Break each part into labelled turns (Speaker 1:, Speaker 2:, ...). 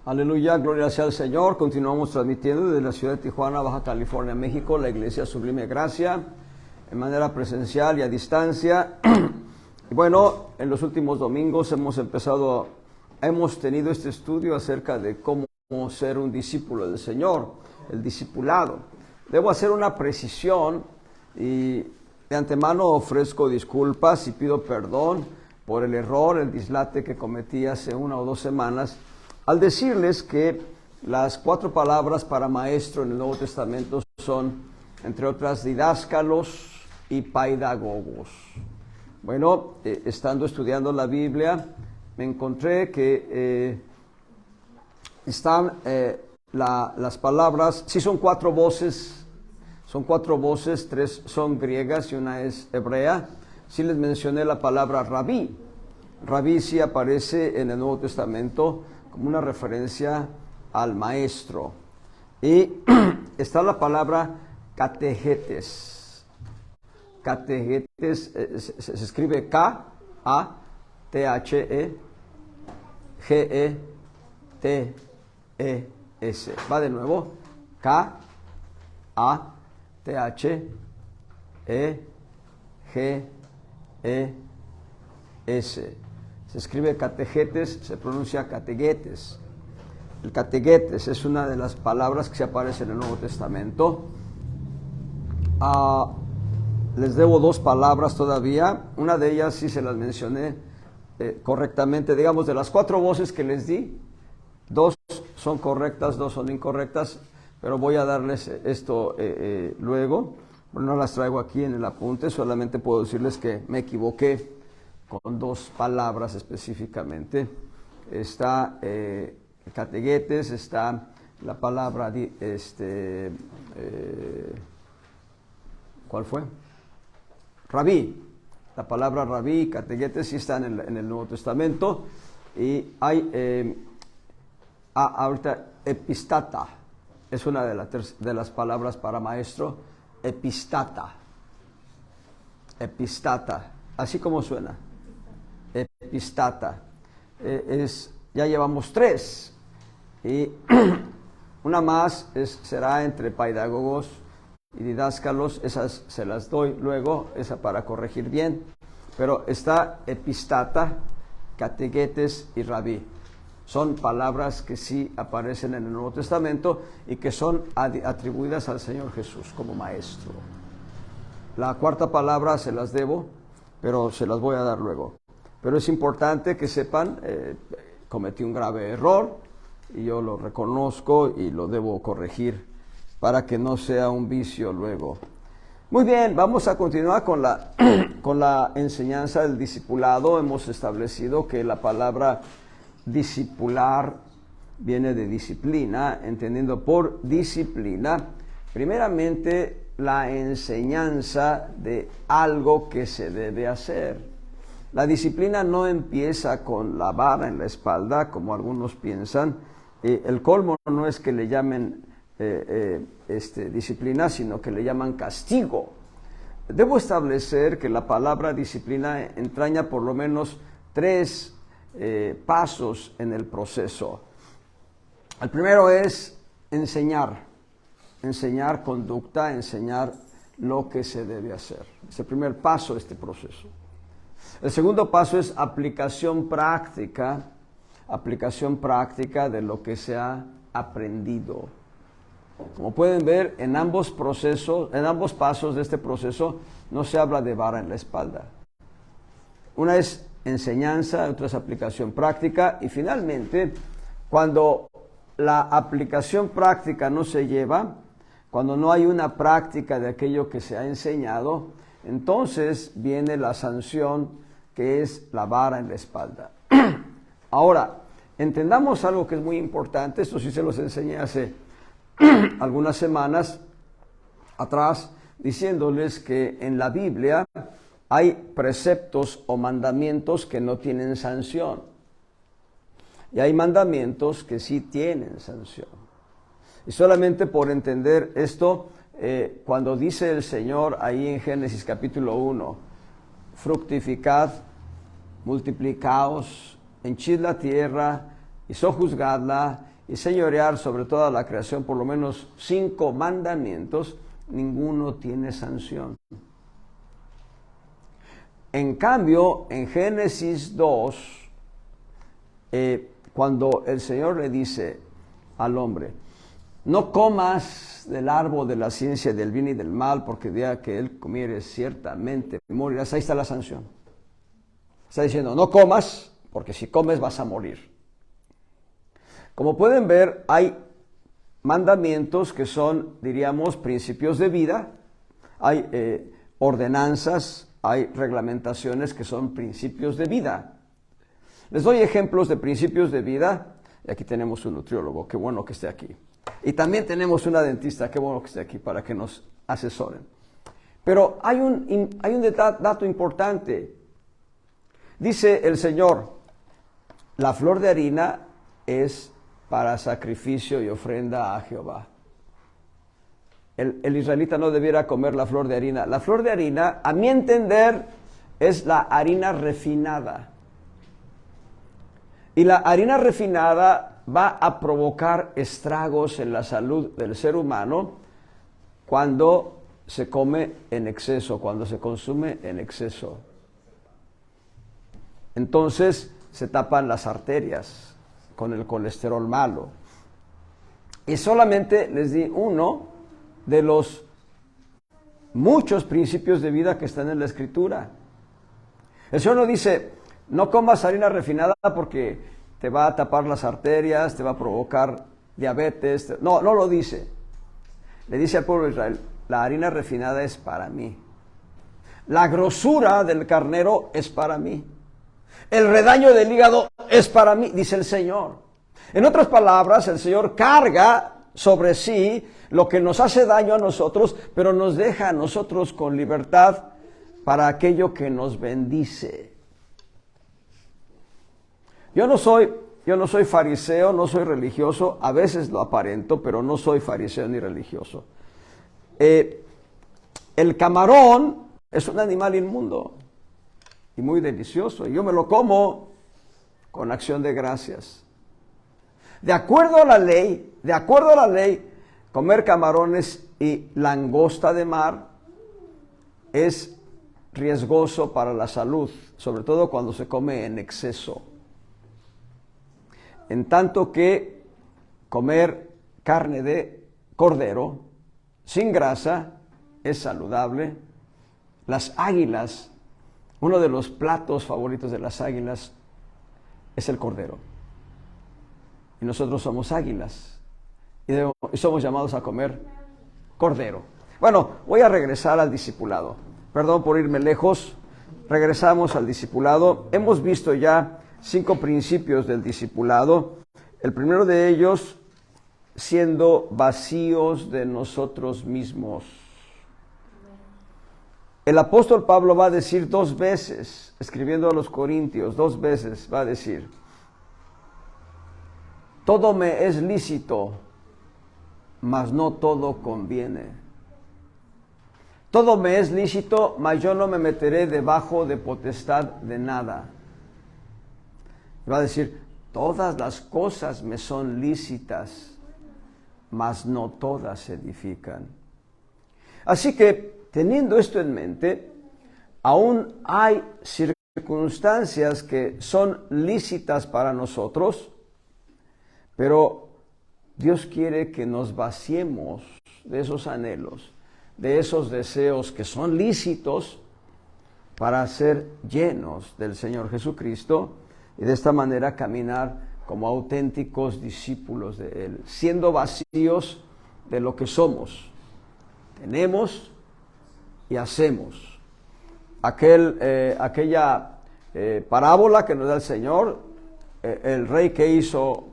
Speaker 1: Aleluya, gloria sea al Señor. Continuamos transmitiendo desde la ciudad de Tijuana, Baja California, México, la Iglesia Sublime Gracia, en manera presencial y a distancia. Y bueno, en los últimos domingos hemos tenido este estudio acerca de cómo ser un discípulo del Señor, el discipulado. Debo hacer una precisión y de antemano ofrezco disculpas y pido perdón por el error, el dislate que cometí hace 1 o 2 semanas, al decirles que las 4 palabras para maestro en el Nuevo Testamento son, entre otras, didáscalos y paidagogos. Bueno, estando estudiando la Biblia, me encontré que están las palabras, sí son 4 voces, 3 son griegas y una es hebrea. Sí les mencioné la palabra rabí. Rabí sí aparece en el Nuevo Testamento como una referencia al maestro. Y está la palabra categetes. Categetes se escribe K-A-T-H-E-G-E-T-E-S. Va de nuevo. K-A-T-H-E-G-E-S. Se escribe categetes, se pronuncia categuetes. El categuetes es una de las palabras que se aparece en el Nuevo Testamento. Les debo 2 palabras todavía. Una de ellas sí se las mencioné correctamente. Digamos, de las 4 voces que les di, 2 son correctas, 2 son incorrectas, pero voy a darles esto luego. No las traigo aquí en el apunte, solamente puedo decirles que me equivoqué con 2 palabras específicamente. Está categuetes, está la palabra, ¿cuál fue? Rabí. La palabra rabí, categuetes, sí están en el Nuevo Testamento. Y hay, ahorita, epistata, es una de las palabras para maestro, epistata. Epistata, así como suena. Epistata. Ya llevamos 3. Y una más será entre paidagogos y didáscalos. Esas se las doy luego, esa para corregir bien. Pero está epistata, categuetes y rabí. Son palabras que sí aparecen en el Nuevo Testamento y que son atribuidas al Señor Jesús como maestro. La 4ª palabra se las debo, pero se las voy a dar luego. Pero es importante que sepan, cometí un grave error y yo lo reconozco y lo debo corregir para que no sea un vicio luego. Muy bien, vamos a continuar con la enseñanza del discipulado. Hemos establecido que la palabra discipular viene de disciplina, entendiendo por disciplina, primeramente, la enseñanza de algo que se debe hacer. La disciplina no empieza con la vara en la espalda, como algunos piensan. El colmo no es que le llamen disciplina, sino que le llaman castigo. Debo establecer que la palabra disciplina entraña por lo menos 3 pasos en el proceso. El primero es enseñar conducta, enseñar lo que se debe hacer. Es el primer paso de este proceso. El segundo paso es aplicación práctica de lo que se ha aprendido. Como pueden ver, en ambos pasos de este proceso no se habla de vara en la espalda. Una es enseñanza, otra es aplicación práctica, y finalmente, cuando la aplicación práctica no se lleva, cuando no hay una práctica de aquello que se ha enseñado, entonces viene la sanción, que es la vara en la espalda. Ahora, entendamos algo que es muy importante. Esto sí se los enseñé hace algunas semanas atrás, diciéndoles que en la Biblia hay preceptos o mandamientos que no tienen sanción, y hay mandamientos que sí tienen sanción. Y solamente por entender esto, cuando dice el Señor ahí en Génesis capítulo 1, fructificad, multiplicaos, henchid la tierra y sojuzgadla y señorear sobre toda la creación, por lo menos 5 mandamientos, ninguno tiene sanción. En cambio, en Génesis 2, cuando el Señor le dice al hombre, no comas del árbol de la ciencia del bien y del mal, porque el día que él comiere ciertamente morirás. Ahí está la sanción. Está diciendo, no comas, porque si comes vas a morir. Como pueden ver, hay mandamientos que son, diríamos, principios de vida. Hay ordenanzas, hay reglamentaciones que son principios de vida. Les doy ejemplos de principios de vida. Y aquí tenemos un nutriólogo, qué bueno que esté aquí. Y también tenemos una dentista, qué bueno que esté aquí para que nos asesoren. Pero hay un dato importante. Dice el Señor, la flor de harina es para sacrificio y ofrenda a Jehová. El israelita no debiera comer la flor de harina. La flor de harina, a mi entender, es la harina refinada. Y la harina refinada va a provocar estragos en la salud del ser humano cuando se come en exceso, cuando se consume en exceso. Entonces se tapan las arterias con el colesterol malo. Y solamente les di uno de los muchos principios de vida que están en la Escritura. El Señor no dice, no comas harina refinada porque te va a tapar las arterias, te va a provocar diabetes. No lo dice. Le dice al pueblo de Israel, la harina refinada es para mí. La grosura del carnero es para mí. El redaño del hígado es para mí, dice el Señor. En otras palabras, el Señor carga sobre sí lo que nos hace daño a nosotros, pero nos deja a nosotros con libertad para aquello que nos bendice. Yo no soy fariseo, no soy religioso, a veces lo aparento, pero no soy fariseo ni religioso. El camarón es un animal inmundo y muy delicioso, y yo me lo como con acción de gracias. De acuerdo a la ley, comer camarones y langosta de mar es riesgoso para la salud, sobre todo cuando se come en exceso. En tanto que comer carne de cordero sin grasa es saludable. Las águilas, uno de los platos favoritos de las águilas es el cordero. Y nosotros somos águilas y somos llamados a comer cordero. Bueno, voy a regresar al discipulado. Perdón por irme lejos. Regresamos al discipulado. Hemos visto ya 5 principios del discipulado. El primero de ellos, siendo vacíos de nosotros mismos. El apóstol Pablo va a decir 2 veces, escribiendo a los Corintios, 2 veces va a decir, todo me es lícito, mas no todo conviene. Todo me es lícito, mas yo no me meteré debajo de potestad de nada. Va a decir, todas las cosas me son lícitas, mas no todas edifican. Así que, teniendo esto en mente, aún hay circunstancias que son lícitas para nosotros, pero Dios quiere que nos vaciemos de esos anhelos, de esos deseos que son lícitos para ser llenos del Señor Jesucristo y de esta manera caminar como auténticos discípulos de Él, siendo vacíos de lo que somos, tenemos y hacemos. Aquella parábola que nos da el Señor, el rey que hizo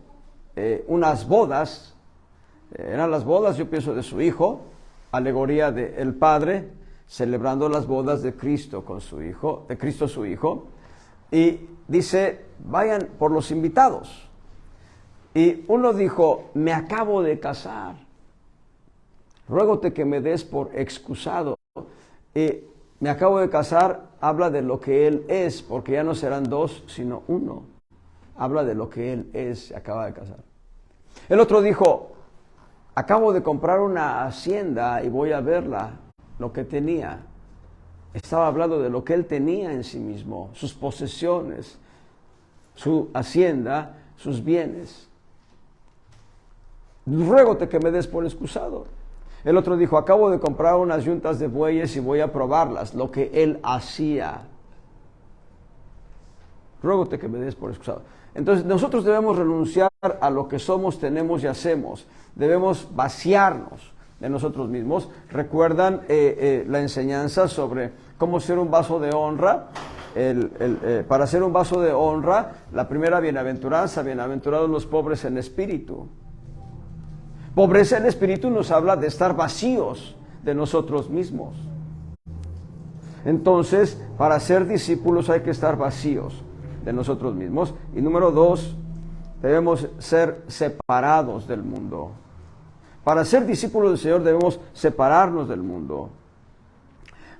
Speaker 1: unas bodas, eran las bodas, yo pienso, de su hijo, alegoría del Padre, celebrando las bodas de Cristo con su hijo, de Cristo su hijo, y dice, vayan por los invitados. Y uno dijo, me acabo de casar, ruégote que me des por excusado. Y me acabo de casar, habla de lo que él es, porque ya no serán 2, sino 1. Habla de lo que él es, se acaba de casar. El otro dijo, acabo de comprar una hacienda y voy a verla, lo que tenía. Estaba hablando de lo que él tenía en sí mismo, sus posesiones, su hacienda, sus bienes. Ruégote que me des por excusado. El otro dijo, acabo de comprar unas yuntas de bueyes y voy a probarlas, lo que él hacía. Ruégote que me des por excusado. Entonces nosotros debemos renunciar a lo que somos, tenemos y hacemos. Debemos vaciarnos de nosotros mismos. ¿Recuerdan la enseñanza sobre cómo ser un vaso de honra? Para ser un vaso de honra, la primera bienaventuranza, bienaventurados los pobres en espíritu. Pobreza en espíritu nos habla de estar vacíos de nosotros mismos. Entonces, para ser discípulos hay que estar vacíos de nosotros mismos. Y número 2, debemos ser separados del mundo. Para ser discípulos del Señor debemos separarnos del mundo.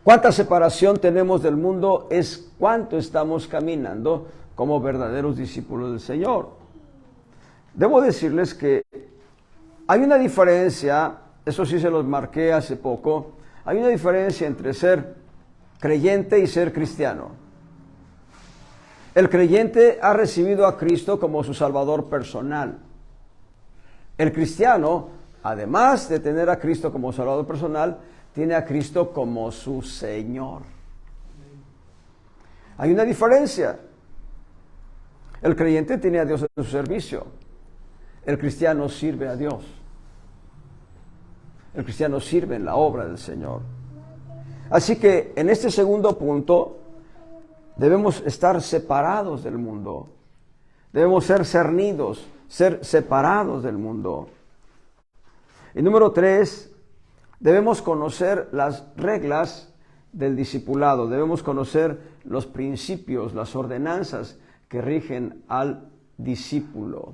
Speaker 1: ¿Cuánta separación tenemos del mundo? Es cuánto estamos caminando como verdaderos discípulos del Señor. Debo decirles que hay una diferencia, eso sí se los marqué hace poco, hay una diferencia entre ser creyente y ser cristiano. El creyente ha recibido a Cristo como su Salvador personal. El cristiano, además de tener a Cristo como Salvador personal, tiene a Cristo como su Señor. Hay una diferencia. El creyente tiene a Dios en su servicio. El cristiano sirve a Dios. El cristiano sirve en la obra del Señor. Así que en este segundo punto debemos estar separados del mundo. Debemos ser cernidos, ser separados del mundo. Y número 3, debemos conocer las reglas del discipulado. Debemos conocer los principios, las ordenanzas que rigen al discípulo.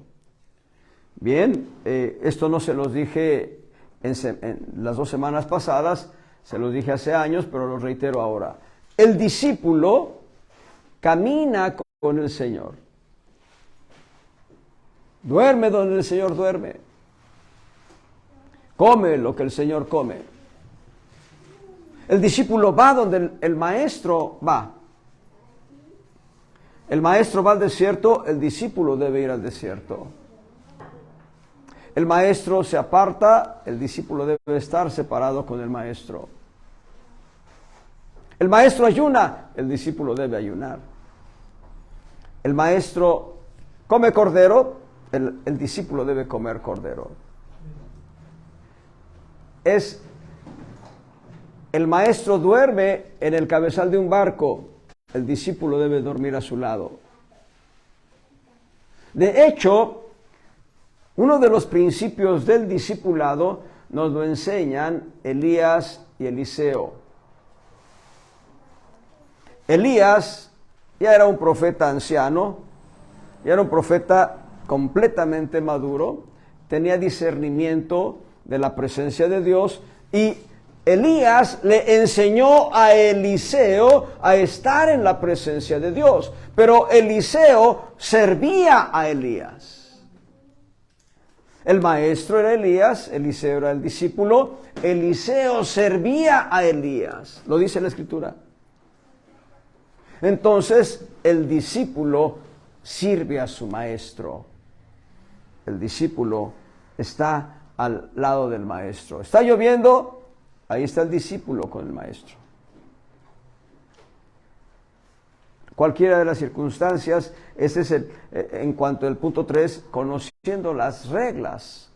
Speaker 1: Bien, esto no se los dije en las 2 semanas pasadas, se los dije hace años, pero lo reitero ahora. El discípulo camina con el Señor. Duerme donde el Señor duerme. Come lo que el Señor come. El discípulo va donde el maestro va. El maestro va al desierto, el discípulo debe ir al desierto. El maestro se aparta, el discípulo debe estar separado con el maestro. El maestro ayuna, el discípulo debe ayunar. El maestro come cordero, el discípulo debe comer cordero. El maestro duerme en el cabezal de un barco, el discípulo debe dormir a su lado. De hecho, uno de los principios del discipulado nos lo enseñan Elías y Eliseo. Elías ya era un profeta anciano, ya era un profeta completamente maduro, tenía discernimiento de la presencia de Dios y Elías le enseñó a Eliseo a estar en la presencia de Dios, pero Eliseo servía a Elías. El maestro era Elías, Eliseo era el discípulo, Eliseo servía a Elías, lo dice la Escritura. Entonces, el discípulo sirve a su maestro. El discípulo está al lado del maestro. ¿Está lloviendo? Ahí está el discípulo con el maestro. Cualquiera de las circunstancias, ese es en cuanto al punto 3, conociendo las reglas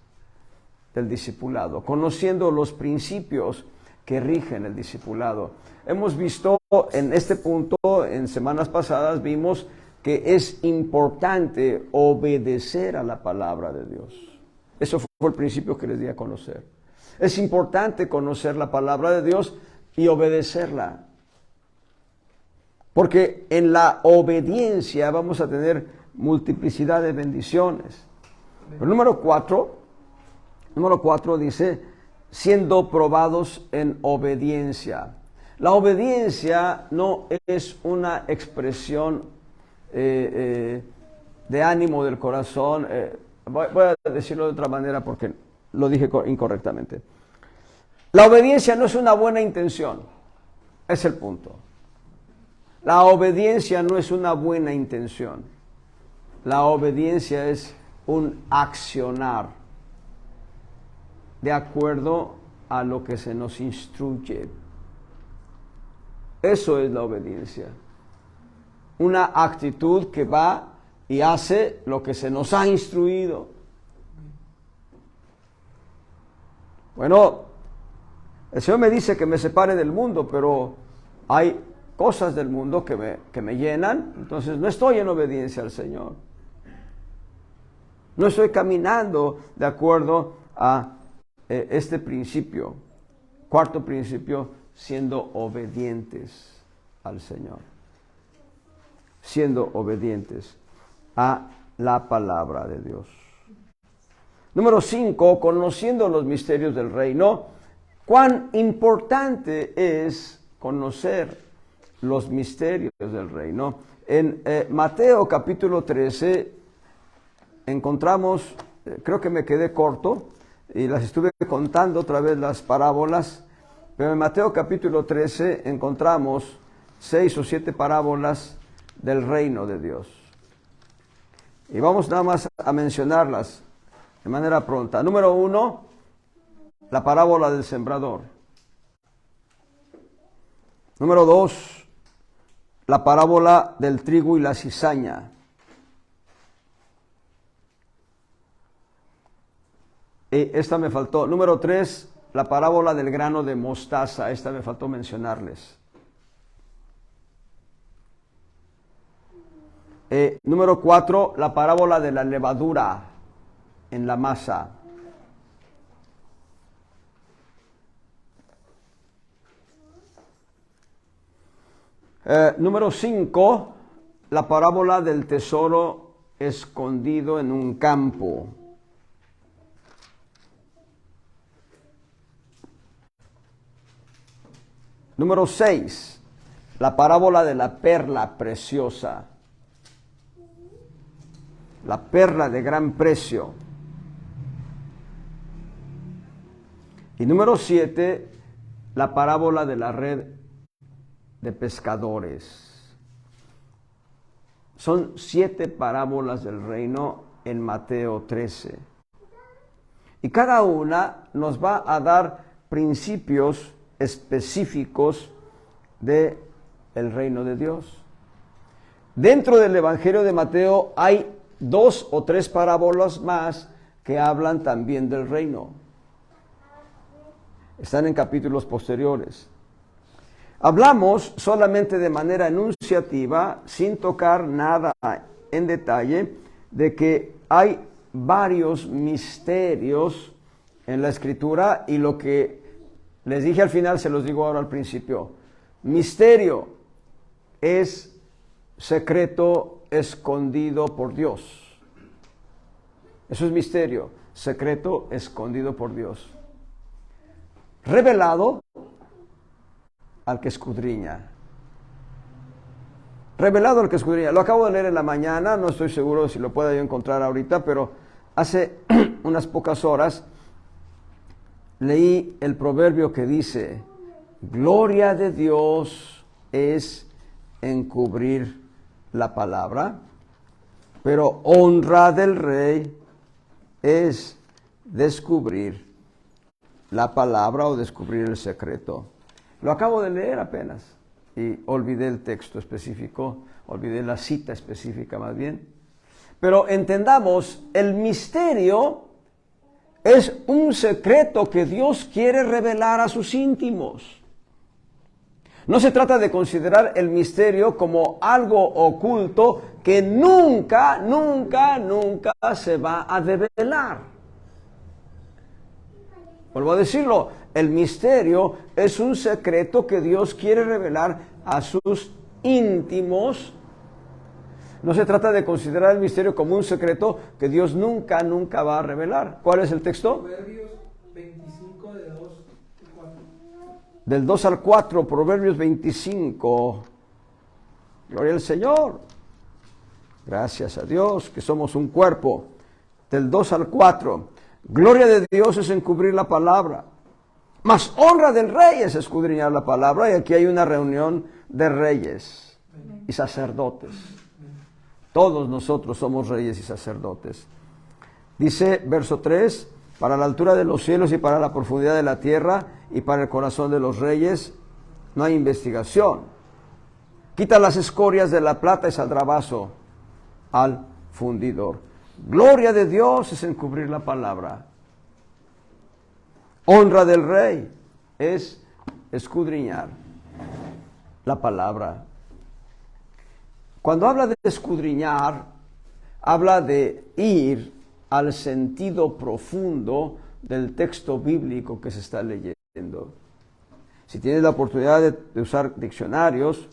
Speaker 1: del discipulado, conociendo los principios que rigen el discipulado. Hemos visto en este punto, en semanas pasadas, vimos que es importante obedecer a la palabra de Dios. Eso fue el principio que les di a conocer. Es importante conocer la palabra de Dios y obedecerla. Porque en la obediencia vamos a tener multiplicidad de bendiciones. El número 4 dice, siendo probados en obediencia. La obediencia no es una expresión de ánimo del corazón, Voy a decirlo de otra manera porque lo dije incorrectamente. La obediencia no es una buena intención, es el punto. La obediencia no es una buena intención. La obediencia es un accionar de acuerdo a lo que se nos instruye. Eso es la obediencia. Una actitud que va y hace lo que se nos ha instruido. Bueno, el Señor me dice que me separe del mundo, pero hay cosas del mundo que me llenan, entonces no estoy en obediencia al Señor. No estoy caminando de acuerdo a este principio. Cuarto principio, siendo obedientes al Señor. Siendo obedientes a la palabra de Dios. Número 5, conociendo los misterios del reino. Cuán importante es conocer los misterios del reino. En Mateo capítulo 13 encontramos, creo que me quedé corto y las estuve contando otra vez las parábolas, pero en Mateo capítulo 13 encontramos 6 o 7 parábolas del reino de Dios. Y vamos nada más a mencionarlas de manera pronta. Número 1, la parábola del sembrador. Número 2, la parábola del trigo y la cizaña. Esta me faltó. Número 3, la parábola del grano de mostaza. Esta me faltó mencionarles. Número 4, la parábola de la levadura en la masa. Número 5, la parábola del tesoro escondido en un campo. Número 6, la parábola de la perla preciosa. La perla de gran precio. Y número 7, la parábola de la red de pescadores. Son 7 parábolas del reino en Mateo 13. Y cada una nos va a dar principios específicos del reino de Dios. Dentro del Evangelio de Mateo hay 2 o 3 parábolas más que hablan también del reino. Están en capítulos posteriores. Hablamos solamente de manera enunciativa, sin tocar nada en detalle, de que hay varios misterios en la Escritura, y lo que les dije al final se los digo ahora al principio. Misterio es secreto escondido por Dios. Eso es misterio, secreto escondido por Dios. Revelado al que escudriña. Revelado al que escudriña. Lo acabo de leer en la mañana, no estoy seguro si lo puedo yo encontrar ahorita, pero hace unas pocas horas leí el proverbio que dice: gloria de Dios es encubrir la palabra, pero honra del rey es descubrir la palabra o descubrir el secreto. Lo acabo de leer apenas y olvidé el texto específico, olvidé la cita específica más bien. Pero entendamos, el misterio es un secreto que Dios quiere revelar a sus íntimos. No se trata de considerar el misterio como algo oculto que nunca, nunca, nunca se va a develar. Vuelvo a decirlo, el misterio es un secreto que Dios quiere revelar a sus íntimos. No se trata de considerar el misterio como un secreto que Dios nunca, nunca va a revelar. ¿Cuál es el texto?
Speaker 2: Proverbios 25, de 2 al 4.
Speaker 1: Del 2 al 4, Proverbios 25. Gloria al Señor. Gracias a Dios que somos un cuerpo. del 2 al 4. Gloria de Dios es encubrir la palabra, mas honra del rey es escudriñar la palabra. Y aquí hay una reunión de reyes y sacerdotes. Todos nosotros somos reyes y sacerdotes. Dice verso 3, para la altura de los cielos y para la profundidad de la tierra y para el corazón de los reyes no hay investigación. Quita las escorias de la plata y saldrá vaso al fundidor. Gloria de Dios es encubrir la palabra. Honra del rey es escudriñar la palabra. Cuando habla de escudriñar, habla de ir al sentido profundo del texto bíblico que se está leyendo. Si tienes la oportunidad de usar diccionarios,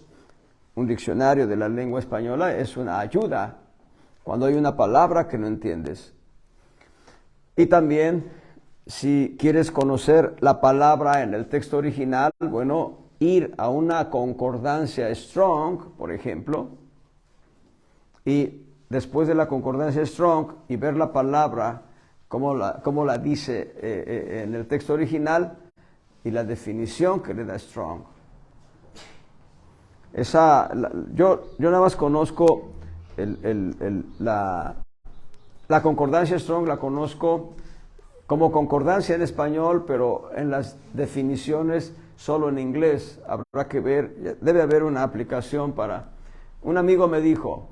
Speaker 1: un diccionario de la lengua española es una ayuda cuando hay una palabra que no entiendes. Y también, si quieres conocer la palabra en el texto original, bueno, ir a una concordancia Strong, por ejemplo, y después de la concordancia Strong y ver la palabra, cómo la dice en el texto original y la definición que le da Strong. Yo nada más conozco la concordancia Strong, la conozco como concordancia en español, pero en las definiciones solo en inglés. Habrá que ver, debe haber una aplicación para... Un amigo me dijo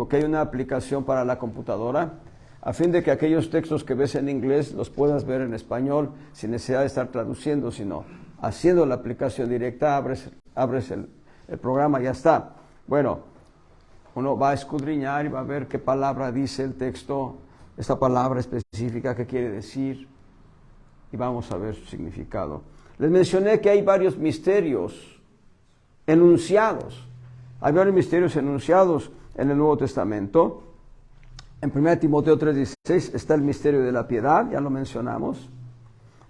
Speaker 1: que hay una aplicación para la computadora a fin de que aquellos textos que ves en inglés los puedas ver en español sin necesidad de estar traduciendo, sino haciendo la aplicación directa, abres el programa y ya está. Bueno, uno va a escudriñar y va a ver qué palabra dice el texto, esta palabra específica, qué quiere decir, y vamos a ver su significado. Les mencioné que hay varios misterios enunciados. Hay varios misterios enunciados en el Nuevo Testamento. En 1 Timoteo 3:16 está el misterio de la piedad, ya lo mencionamos.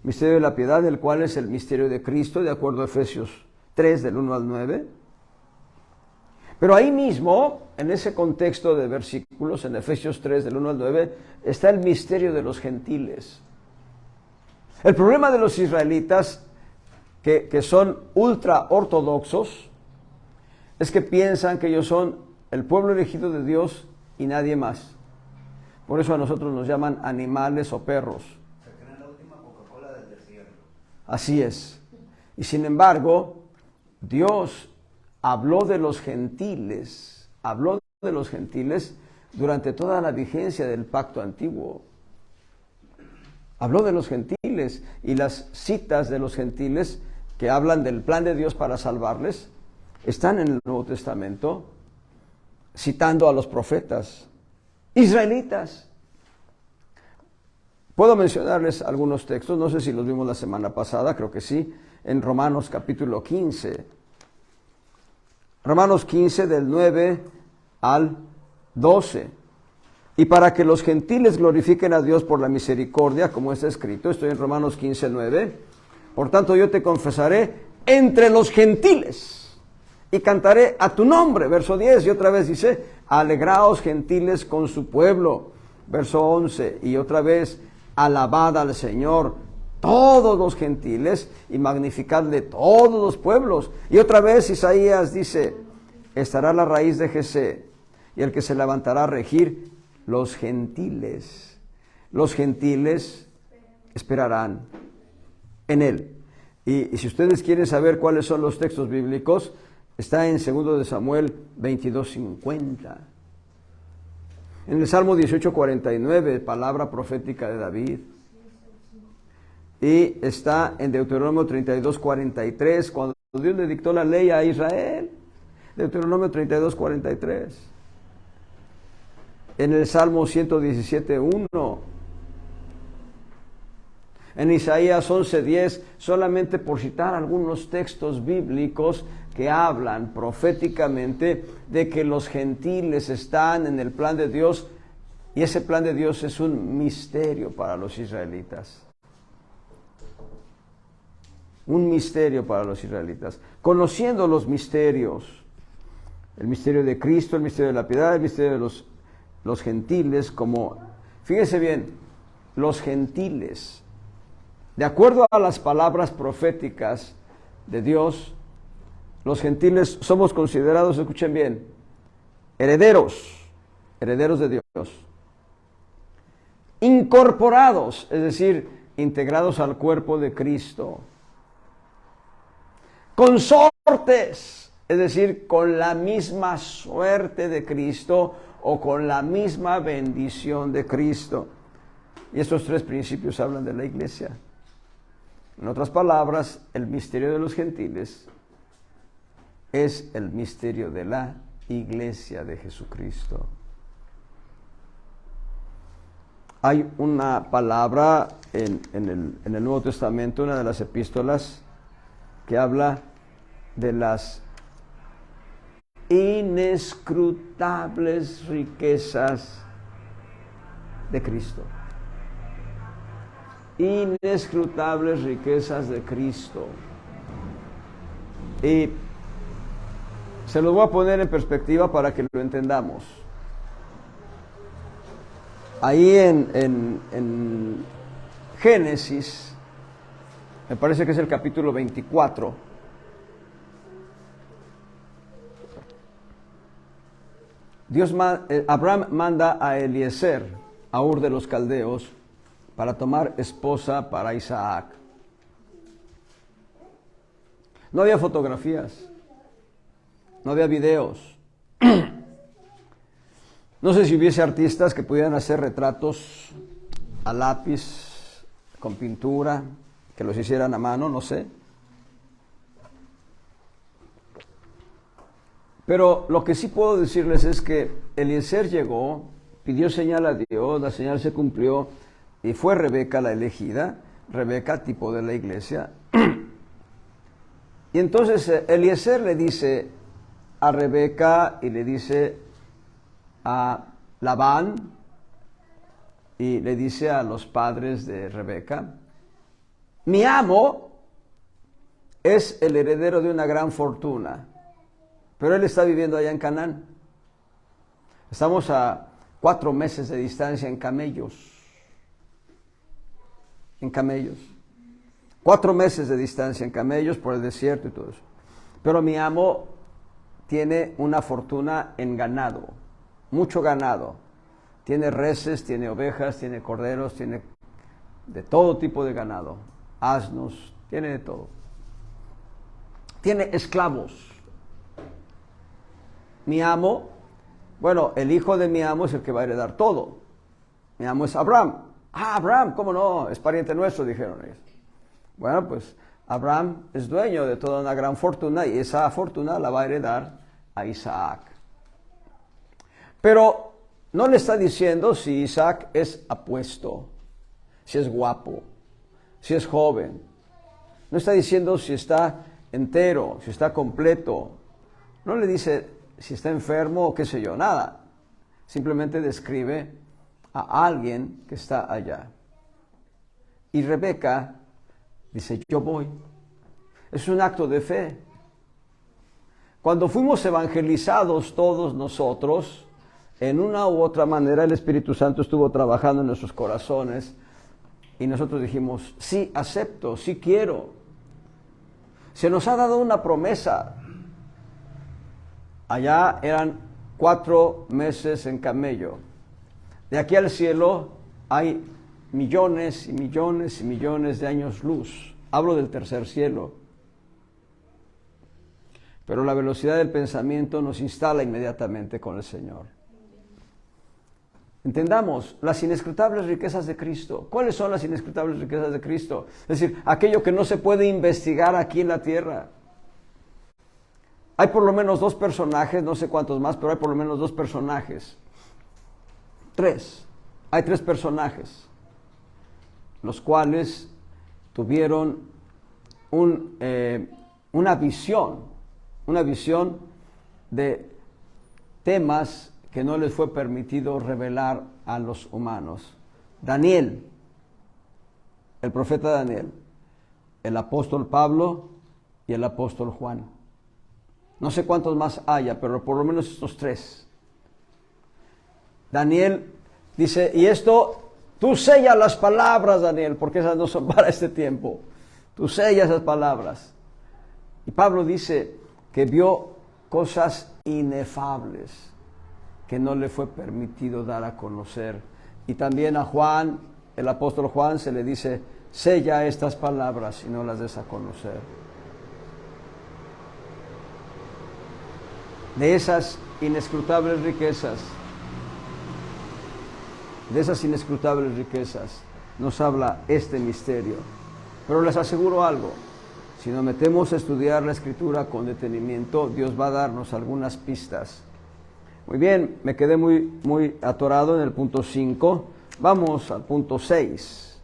Speaker 1: Misterio de la piedad, el cual es el misterio de Cristo, de acuerdo a Efesios 3, del 1 al 9. Pero ahí mismo, en ese contexto de versículos, en Efesios 3, del 1 al 9, está el misterio de los gentiles. El problema de los israelitas, que son ultra ortodoxos, es que piensan que ellos son el pueblo elegido de Dios y nadie más. Por eso a nosotros nos llaman animales o perros.
Speaker 3: Se creen la última Coca-Cola del desierto.
Speaker 1: Así es. Y sin embargo, Dios habló de los gentiles durante toda la vigencia del pacto antiguo. Habló de los gentiles, y las citas de los gentiles que hablan del plan de Dios para salvarles están en el Nuevo Testamento, citando a los profetas israelitas. Puedo mencionarles algunos textos, no sé si los vimos la semana pasada, creo que sí, en Romanos capítulo 15. Romanos 15 del 9 al 12. Y para que los gentiles glorifiquen a Dios por la misericordia, como está escrito, estoy en Romanos 15, 9. Por tanto yo te confesaré entre los gentiles y cantaré a tu nombre. Verso 10, y otra vez dice, alegraos gentiles con su pueblo. Verso 11, y otra vez, alabad al Señor todos los gentiles y magnificadle todos los pueblos. Y otra vez Isaías dice, estará la raíz de Jesé y el que se levantará a regir los gentiles. Los gentiles esperarán en él. Y si ustedes quieren saber cuáles son los textos bíblicos, está en 2 de Samuel 22:50. En el Salmo 18:49, palabra profética de David. Y está en Deuteronomio 32:43, cuando Dios le dictó la ley a Israel. Deuteronomio 32:43. En el Salmo 117:1. En Isaías 11:10, solamente por citar algunos textos bíblicos que hablan proféticamente de que los gentiles están en el plan de Dios, y ese plan de Dios es un misterio para los israelitas. Un misterio para los israelitas. Conociendo los misterios, el misterio de Cristo, el misterio de la piedad, el misterio de los gentiles, como Fíjese bien, los gentiles, de acuerdo a las palabras proféticas de Dios, los gentiles somos considerados, escuchen bien, herederos de Dios, incorporados, es decir, integrados al cuerpo de Cristo, consortes, es decir, con la misma suerte de Cristo o con la misma bendición de Cristo. Y estos tres principios hablan de la iglesia. En otras palabras, el misterio de los gentiles es el misterio de la iglesia de Jesucristo. Hay una palabra en el Nuevo Testamento, una de las epístolas, que habla de las inescrutables riquezas de Cristo. Inescrutables riquezas de Cristo. Y se los voy a poner en perspectiva para que lo entendamos. Ahí en Génesis, me parece que es el capítulo 24, Abraham manda a Eliezer, a Ur de los Caldeos, para tomar esposa para Isaac. No había fotografías, no había videos. No sé si hubiese artistas que pudieran hacer retratos a lápiz, con pintura, que los hicieran a mano, no sé. Pero lo que sí puedo decirles es que Eliezer llegó, pidió señal a Dios, la señal se cumplió, y fue Rebeca la elegida, Rebeca tipo de la iglesia. Y entonces Eliezer le dice a Rebeca y le dice a Labán y le dice a los padres de Rebeca: mi amo es el heredero de una gran fortuna, pero él está viviendo allá en Canaán. Estamos a 4 meses de distancia en camellos. 4 meses de distancia en camellos por el desierto y todo eso. Pero mi amo tiene una fortuna en ganado, mucho ganado. Tiene reses, tiene ovejas, tiene corderos, tiene de todo tipo de ganado, asnos, tiene de todo. Tiene esclavos. Mi amo, bueno, el hijo de mi amo es el que va a heredar todo. Mi amo es Abraham. Ah, Abraham, ¿cómo no? Es pariente nuestro, dijeron ellos. Bueno, pues Abraham es dueño de toda una gran fortuna y esa fortuna la va a heredar a Isaac. Pero no le está diciendo si Isaac es apuesto, si es guapo, si es joven. No está diciendo si está entero, si está completo. No le dice si está enfermo o qué sé yo, nada. Simplemente describe a alguien que está allá. Y Rebeca dice: yo voy. Es un acto de fe. Cuando fuimos evangelizados todos nosotros, en una u otra manera el Espíritu Santo estuvo trabajando en nuestros corazones y nosotros dijimos: sí, acepto, sí quiero. Se nos ha dado una promesa. Allá eran 4 meses en camello. De aquí al cielo hay millones y millones y millones de años luz. Hablo del tercer cielo. Pero la velocidad del pensamiento nos instala inmediatamente con el Señor. Entendamos las inescrutables riquezas de Cristo. ¿Cuáles son las inescrutables riquezas de Cristo? Es decir, aquello que no se puede investigar aquí en la tierra. Hay por lo menos 2 personajes, no sé cuántos más, pero hay por lo menos 2 personajes. 3. Hay 3 personajes, los cuales tuvieron una visión de temas que no les fue permitido revelar a los humanos. Daniel, el profeta Daniel, el apóstol Pablo y el apóstol Juan. No sé cuántos más haya, pero por lo menos estos 3. Daniel Dice, y esto, tú sellas las palabras, Daniel, porque esas no son para este tiempo. Tú sellas esas palabras. Y Pablo dice que vio cosas inefables que no le fue permitido dar a conocer. Y también a Juan, el apóstol Juan, se le dice, sella estas palabras y no las des a conocer. De esas inescrutables riquezas, nos habla este misterio. Pero les aseguro algo, si nos metemos a estudiar la Escritura con detenimiento, Dios va a darnos algunas pistas. Muy bien, me quedé muy atorado en el punto 5. Vamos al punto 6.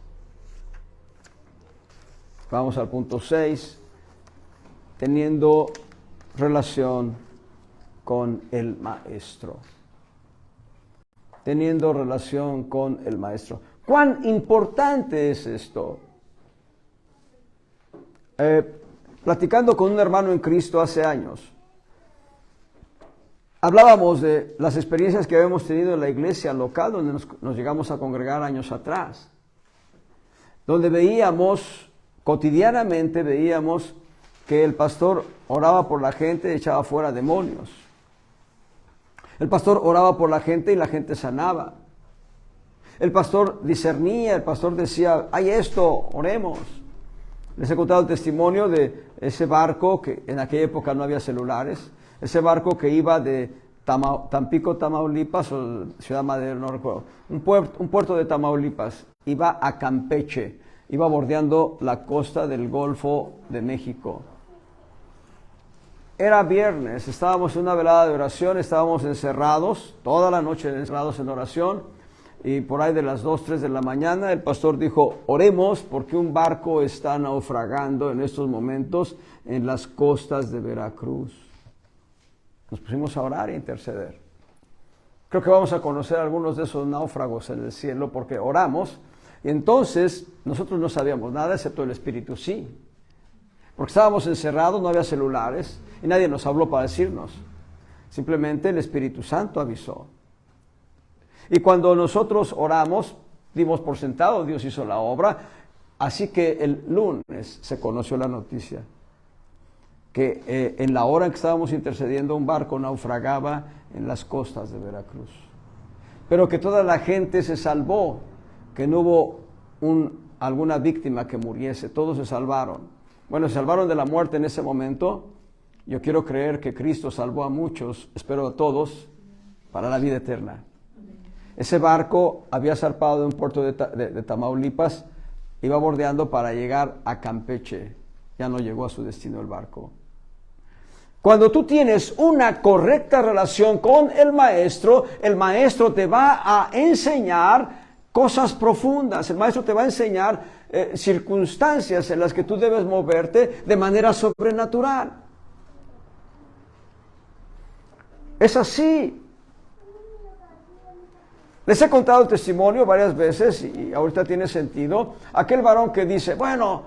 Speaker 1: Vamos al punto 6, teniendo relación con el Maestro. Teniendo relación con el Maestro. ¿Cuán importante es esto? Platicando con un hermano en Cristo hace años, hablábamos de las experiencias que habíamos tenido en la iglesia local donde nos llegamos a congregar años atrás, donde cotidianamente veíamos que el pastor oraba por la gente y echaba fuera demonios. El pastor oraba por la gente y la gente sanaba. El pastor discernía, el pastor decía, hay esto, oremos. Les he contado el testimonio de ese barco que en aquella época no había celulares, ese barco que iba de Tampico, Tamaulipas, o Ciudad Madero, no recuerdo, un puerto de Tamaulipas, iba a Campeche, iba bordeando la costa del Golfo de México. Era viernes, estábamos en una velada de oración, estábamos encerrados, toda la noche encerrados en oración, y por ahí de las 2, 3 de la mañana el pastor dijo, oremos porque un barco está naufragando en estos momentos en las costas de Veracruz. Nos pusimos a orar e interceder. Creo que vamos a conocer algunos de esos náufragos en el cielo porque oramos, y entonces nosotros no sabíamos nada excepto el Espíritu sí. Porque estábamos encerrados, no había celulares y nadie nos habló para decirnos. Simplemente el Espíritu Santo avisó. Y cuando nosotros oramos, dimos por sentado, Dios hizo la obra. Así que el lunes se conoció la noticia que en la hora en que estábamos intercediendo un barco naufragaba en las costas de Veracruz. Pero que toda la gente se salvó, que no hubo alguna víctima que muriese, todos se salvaron. Bueno, se salvaron de la muerte en ese momento. Yo quiero creer que Cristo salvó a muchos, espero a todos, para la vida eterna. Ese barco había zarpado de un puerto de Tamaulipas, iba bordeando para llegar a Campeche. Ya no llegó a su destino el barco. Cuando tú tienes una correcta relación con el Maestro te va a enseñar cosas profundas. El Maestro te va a enseñar circunstancias en las que tú debes moverte de manera sobrenatural. Es así. Les he contado el testimonio varias veces y ahorita tiene sentido. Aquel varón que dice, bueno,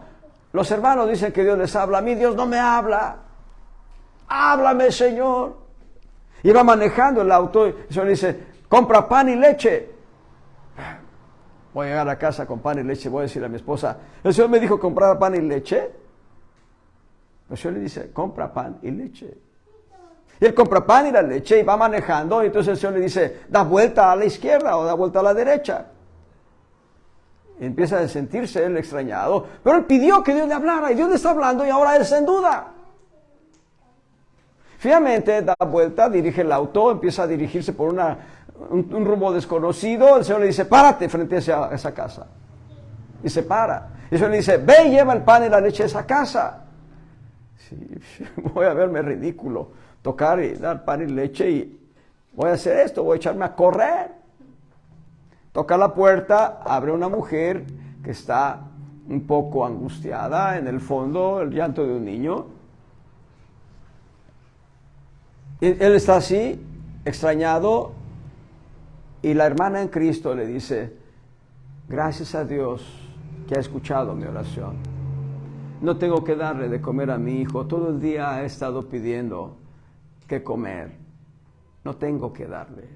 Speaker 1: los hermanos dicen que Dios les habla, a mí Dios no me habla. Háblame, Señor. Y va manejando el auto y el Señor le dice, compra pan y leche. Voy a llegar a casa con pan y leche, voy a decir a mi esposa, el Señor me dijo comprar pan y leche. El Señor le dice, compra pan y leche. Y él compra pan y la leche y va manejando, y entonces el Señor le dice, da vuelta a la izquierda o da vuelta a la derecha. Y empieza a sentirse él extrañado, pero él pidió que Dios le hablara, y Dios le está hablando y ahora él está en duda. Finalmente da vuelta, dirige el auto, empieza a dirigirse por un rumbo desconocido. El Señor le dice, párate frente a esa casa. Y se para. Y el Señor le dice, ve y lleva el pan y la leche a esa casa. Sí, voy a verme ridículo, tocar y dar pan y leche, y voy a hacer esto, voy a echarme a correr. Toca la puerta, abre una mujer que está un poco angustiada, en el fondo el llanto de un niño. Él está así, extrañado, y la hermana en Cristo le dice, gracias a Dios que ha escuchado mi oración. No tengo que darle de comer a mi hijo, todo el día ha estado pidiendo qué comer. No tengo que darle.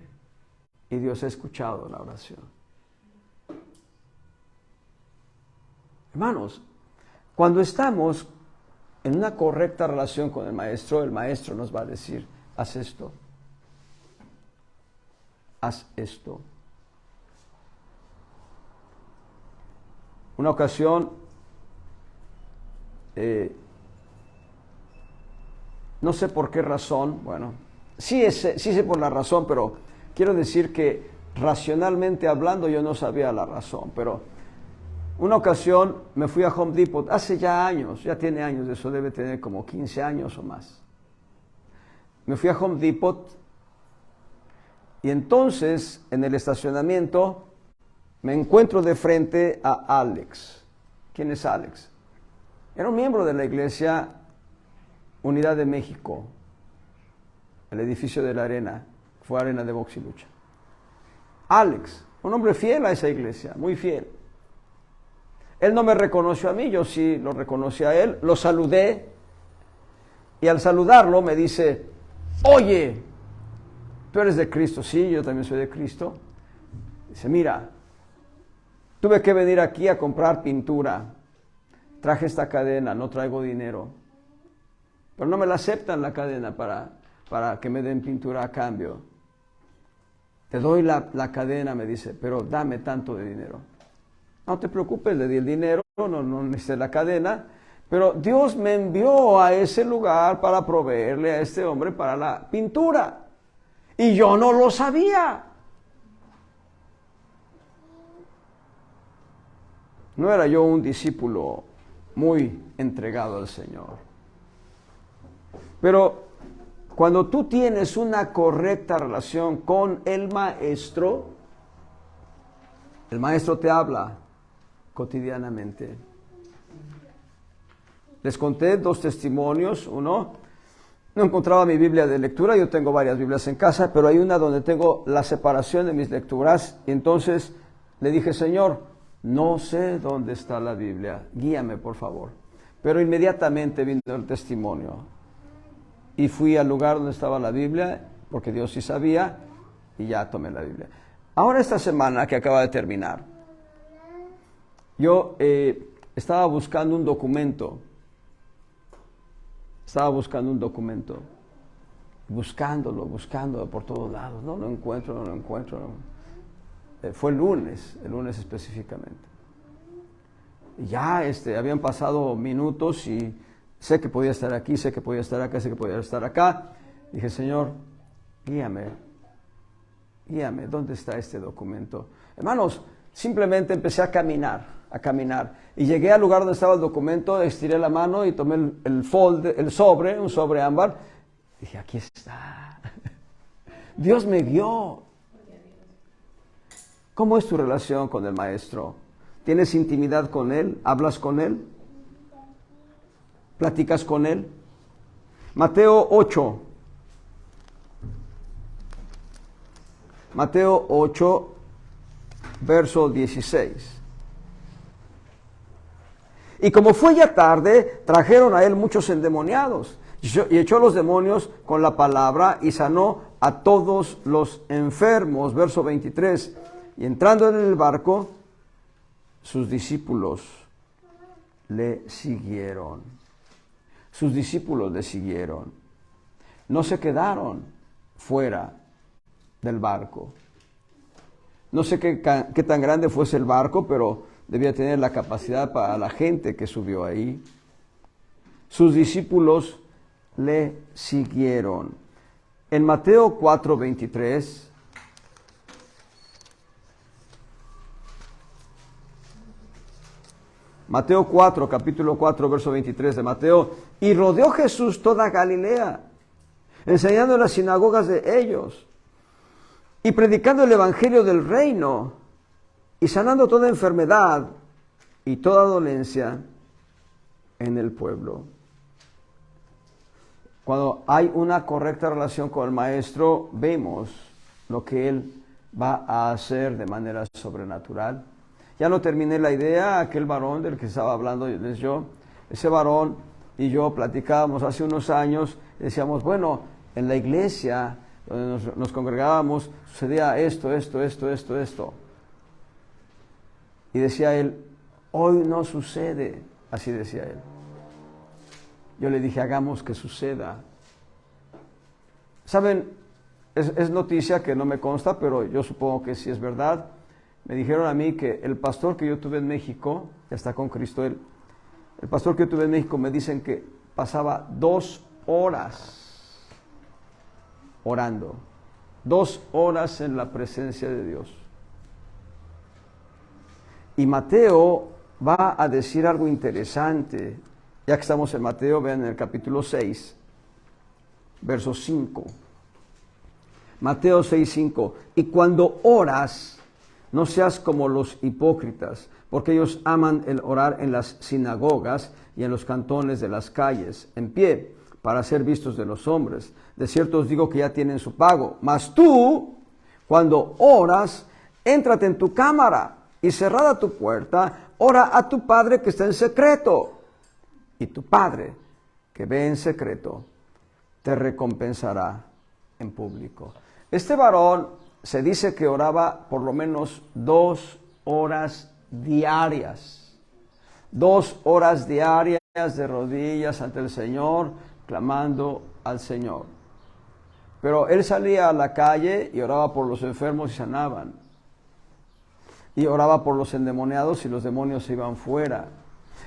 Speaker 1: y Dios ha escuchado la oración. Hermanos, cuando estamos en una correcta relación con el Maestro nos va a decir, haz esto, haz esto. Una ocasión, no sé por qué razón, bueno, sí sé por la razón, pero quiero decir que racionalmente hablando yo no sabía la razón, pero una ocasión me fui a Home Depot, hace ya años, ya tiene años, eso debe tener como 15 años o más. Me fui a Home Depot y entonces en el estacionamiento me encuentro de frente a Alex. ¿Quién es Alex? Era un miembro de la iglesia Unidad de México, el edificio de la arena, fue arena de box y lucha. Alex, un hombre fiel a esa iglesia, muy fiel. Él no me reconoció a mí, yo sí lo reconocí a él, lo saludé y al saludarlo me dice, oye, ¿tú eres de Cristo? Sí, yo también soy de Cristo. Dice, mira, tuve que venir aquí a comprar pintura, traje esta cadena, no traigo dinero, pero no me la aceptan la cadena para que me den pintura a cambio. Te doy la cadena, me dice, pero dame tanto de dinero. No te preocupes, le di el dinero, no necesité la cadena, pero Dios me envió a ese lugar para proveerle a este hombre para la pintura. Y yo no lo sabía. No era yo un discípulo muy entregado al Señor. Pero cuando tú tienes una correcta relación con el Maestro te habla cotidianamente. Les conté 2 testimonios. Uno, no encontraba mi Biblia de lectura, yo tengo varias Biblias en casa, pero hay una donde tengo la separación de mis lecturas, y entonces le dije, Señor, no sé dónde está la Biblia, guíame por favor. Pero inmediatamente vino el testimonio, y fui al lugar donde estaba la Biblia, porque Dios sí sabía, y ya tomé la Biblia. Ahora esta semana que acaba de terminar, yo estaba buscando un documento, buscándolo por todos lados, no lo encuentro. Fue el lunes específicamente. Y ya habían pasado minutos y sé que podía estar aquí, sé que podía estar acá, sé que podía estar acá. Dije, Señor, guíame, ¿dónde está este documento? Hermanos, simplemente empecé a caminar. Y llegué al lugar donde estaba el documento, estiré la mano y tomé un sobre ámbar. Dije, aquí está. Dios me guió. ¿Cómo es tu relación con el Maestro? ¿Tienes intimidad con Él? ¿Hablas con Él? ¿Platicas con Él? Mateo 8, verso 16. Y como fue ya tarde, trajeron a él muchos endemoniados, y echó los demonios con la palabra y sanó a todos los enfermos. Verso 23. Y entrando en el barco, sus discípulos le siguieron. No se quedaron fuera del barco. No sé qué tan grande fuese el barco, pero debía tener la capacidad para la gente que subió ahí. Sus discípulos le siguieron. En Mateo 4:23, Mateo 4, capítulo 4, verso 23 de Mateo, y rodeó Jesús toda Galilea, enseñando en las sinagogas de ellos, y predicando el evangelio del reino, y sanando toda enfermedad y toda dolencia en el pueblo. Cuando hay una correcta relación con el Maestro, vemos lo que Él va a hacer de manera sobrenatural. Ya no terminé la idea, aquel varón del que estaba hablando yo, ese varón y yo platicábamos hace unos años, decíamos, bueno, en la iglesia donde nos congregábamos, sucedía esto. Y decía él, hoy no sucede, así decía él. Yo le dije, hagamos que suceda. ¿Saben? Es noticia que no me consta, pero yo supongo que sí es verdad. Me dijeron a mí que el pastor que yo tuve en México, ya está con Cristo él, el pastor que yo tuve en México me dicen que pasaba 2 horas orando, 2 horas en la presencia de Dios. Y Mateo va a decir algo interesante. Ya que estamos en Mateo, vean en el capítulo 6, verso 5. Mateo 6:5. Y cuando oras, no seas como los hipócritas, porque ellos aman el orar en las sinagogas y en los cantones de las calles, en pie, para ser vistos de los hombres. De cierto os digo que ya tienen su pago. Mas tú, cuando oras, éntrate en tu cámara y cerrada tu puerta, ora a tu Padre que está en secreto. Y tu Padre, que ve en secreto, te recompensará en público. Este varón se dice que oraba por lo menos 2 horas diarias. 2 horas diarias de rodillas ante el Señor, clamando al Señor. Pero él salía a la calle y oraba por los enfermos y sanaban. Y oraba por los endemoniados y los demonios se iban fuera.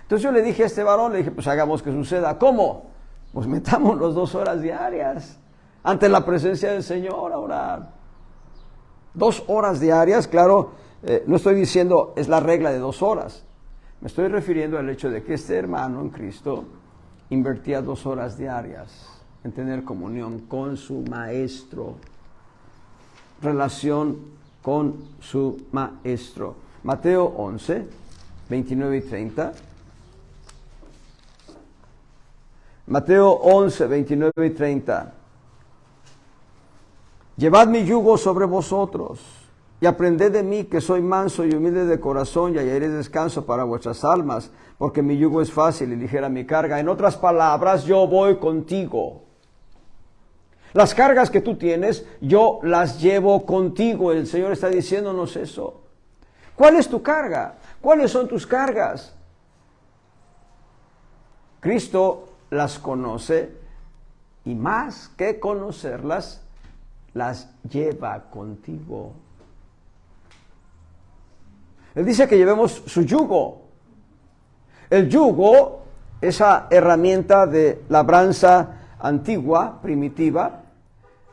Speaker 1: Entonces yo le dije a este varón, le dije, pues hagamos que suceda. ¿Cómo? Pues metamos las 2 horas diarias ante la presencia del Señor a orar. 2 horas diarias, claro, no estoy diciendo es la regla de 2 horas. Me estoy refiriendo al hecho de que este hermano en Cristo invertía 2 horas diarias en tener comunión con su maestro, relación con su maestro. Mateo 11, 29 y 30. Mateo 11, 29 y 30. Llevad mi yugo sobre vosotros y aprended de mí, que soy manso y humilde de corazón, y hallaréis descanso para vuestras almas, porque mi yugo es fácil y ligera mi carga. En otras palabras, yo voy contigo. Las cargas que tú tienes, yo las llevo contigo. El Señor está diciéndonos eso. ¿Cuál es tu carga? ¿Cuáles son tus cargas? Cristo las conoce y más que conocerlas, las lleva contigo. Él dice que llevemos su yugo. El yugo, esa herramienta de labranza antigua, primitiva,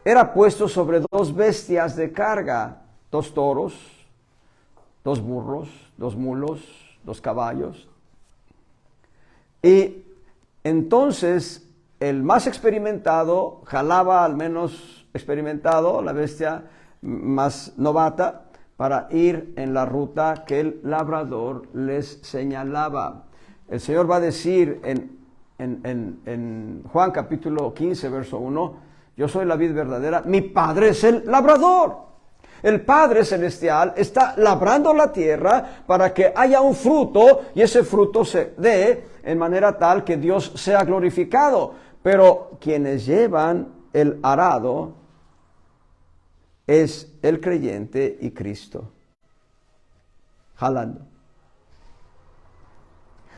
Speaker 1: era puesto sobre 2 bestias de carga, 2 toros, 2 burros, 2 mulos, 2 caballos. Y entonces el más experimentado jalaba al menos experimentado, la bestia más novata, para ir en la ruta que el labrador les señalaba. El Señor va a decir en Juan capítulo 15, verso 1, yo soy la vid verdadera, mi Padre es el labrador. El Padre Celestial está labrando la tierra para que haya un fruto y ese fruto se dé en manera tal que Dios sea glorificado. Pero quienes llevan el arado es el creyente y Cristo, jalando.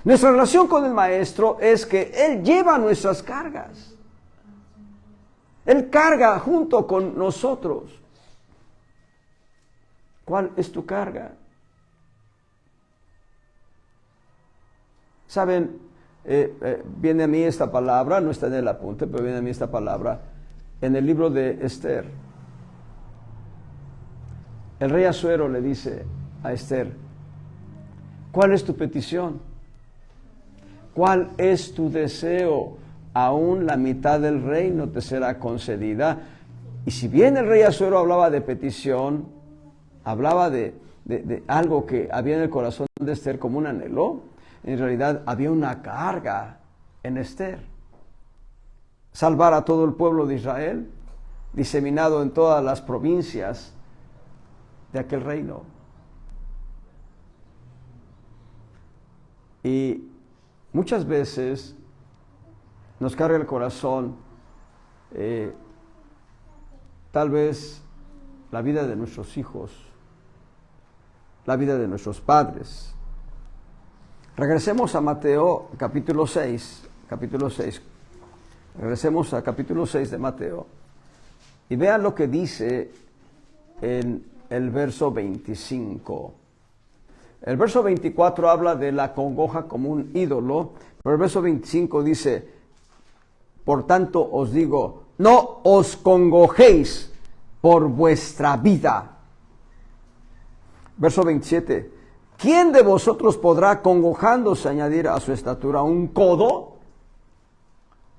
Speaker 1: Nuestra relación con el Maestro es que Él lleva nuestras cargas. Él carga junto con nosotros. ¿Cuál es tu carga? Saben, viene a mí esta palabra, no está en el apunte, pero viene a mí esta palabra en el libro de Esther. El rey Asuero le dice a Esther, ¿cuál es tu petición? ¿Cuál es tu deseo? Aún la mitad del reino te será concedida. Y si bien el rey Asuero hablaba de petición, hablaba de algo que había en el corazón de Esther como un anhelo, en realidad había una carga en Esther. Salvar a todo el pueblo de Israel, diseminado en todas las provincias de aquel reino. Y muchas veces nos carga el corazón tal vez la vida de nuestros hijos, la vida de nuestros padres. Regresemos a Mateo capítulo 6. Regresemos a capítulo 6 de Mateo y vean lo que dice en el verso 25. El verso 24 habla de la congoja como un ídolo, pero el verso 25 dice: por tanto os digo, no os congojéis por vuestra vida. Verso 27, ¿quién de vosotros podrá congojándose añadir a su estatura un codo?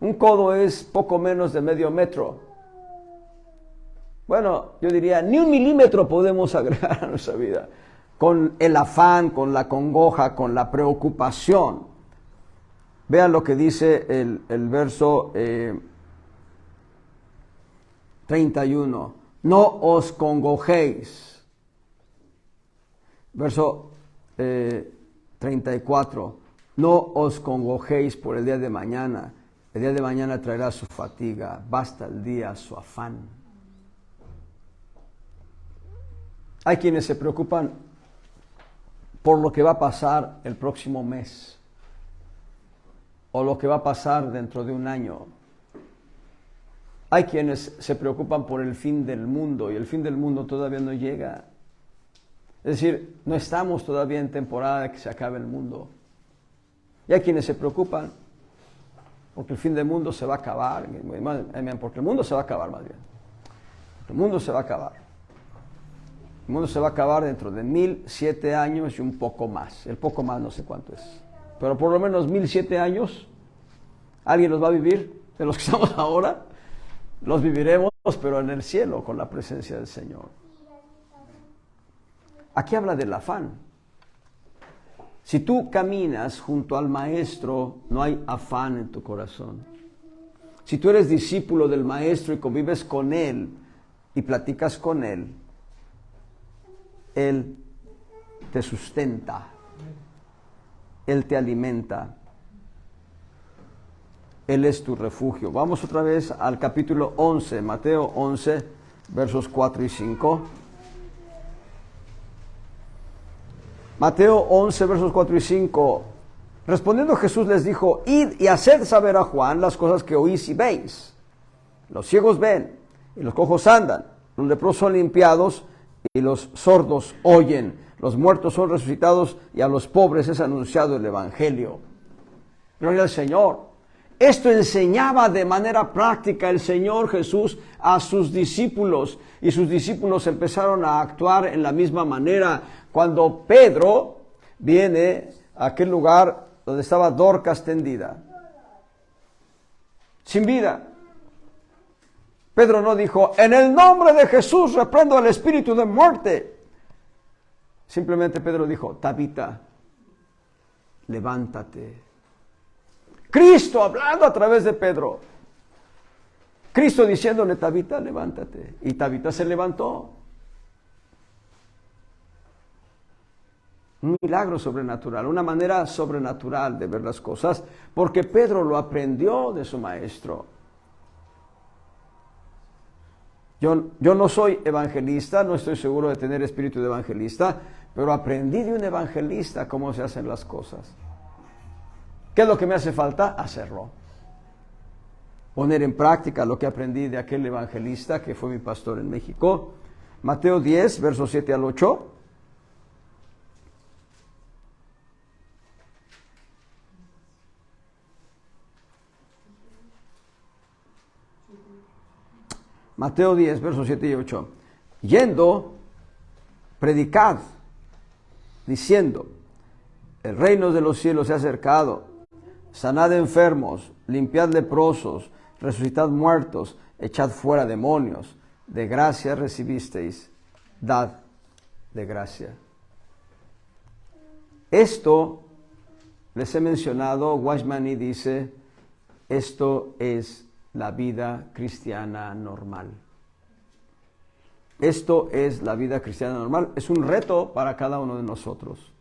Speaker 1: Un codo es poco menos de medio metro. Bueno, yo diría, ni 1 milímetro podemos agregar a nuestra vida. Con el afán, con la congoja, con la preocupación. Vean lo que dice el verso 31. No os congojéis. Verso 34. No os congojéis por el día de mañana. El día de mañana traerá su fatiga. Basta el día su afán. Hay quienes se preocupan por lo que va a pasar el próximo mes o lo que va a pasar dentro de un año. Hay quienes se preocupan por el fin del mundo y el fin del mundo todavía no llega. Es decir, no estamos todavía en temporada de que se acabe el mundo. Y hay quienes se preocupan porque el fin del mundo se va a acabar, porque el mundo se va a acabar más bien. El mundo se va a acabar. El mundo se va a acabar dentro de 1007 años y un poco más. El poco más no sé cuánto es. Pero por lo menos 1007 años, alguien los va a vivir, de los que estamos ahora, los viviremos, pero en el cielo, con la presencia del Señor. Aquí habla del afán. Si tú caminas junto al Maestro, no hay afán en tu corazón. Si tú eres discípulo del Maestro y convives con Él y platicas con Él, Él te sustenta, Él te alimenta, Él es tu refugio. Vamos otra vez al capítulo 11, Mateo 11, versos 4 y 5. Mateo 11, versos 4 y 5. Respondiendo Jesús les dijo: id y haced saber a Juan las cosas que oís y veis. Los ciegos ven y los cojos andan, los leprosos son limpiados y los sordos oyen, los muertos son resucitados y a los pobres es anunciado el Evangelio. Gloria al Señor. Esto enseñaba de manera práctica el Señor Jesús a sus discípulos y sus discípulos empezaron a actuar en la misma manera. Cuando Pedro viene a aquel lugar donde estaba Dorcas tendida, sin vida, Pedro no dijo: en el nombre de Jesús reprendo al espíritu de muerte. Simplemente Pedro dijo: Tabita, levántate. Cristo hablando a través de Pedro. Cristo diciéndole: Tabita, levántate. Y Tabita se levantó. Un milagro sobrenatural, una manera sobrenatural de ver las cosas, porque Pedro lo aprendió de su maestro. Yo no soy evangelista, no estoy seguro de tener espíritu de evangelista, pero aprendí de un evangelista cómo se hacen las cosas. ¿Qué es lo que me hace falta? Hacerlo. Poner en práctica lo que aprendí de aquel evangelista que fue mi pastor en México. Mateo 10, versos 7 al 8. Mateo 10, versos 7 y 8. Yendo, predicad, diciendo: el reino de los cielos se ha acercado. Sanad enfermos, limpiad leprosos, resucitad muertos, echad fuera demonios. De gracia recibisteis, dad de gracia. Esto les he mencionado. Washmani dice: esto es la vida cristiana normal. Esto es la vida cristiana normal. Es un reto para cada uno de nosotros.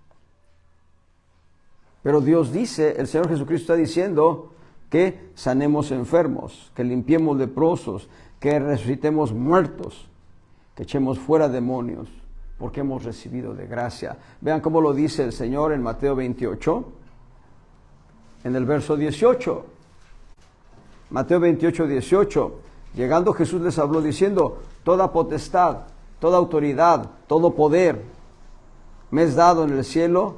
Speaker 1: Pero Dios dice, el Señor Jesucristo está diciendo: que sanemos enfermos, que limpiemos leprosos, que resucitemos muertos, que echemos fuera demonios, porque hemos recibido de gracia. Vean cómo lo dice el Señor en Mateo 28, en el verso 18. Mateo 28, 18. Llegando Jesús les habló diciendo: toda potestad, toda autoridad, todo poder me es dado en el cielo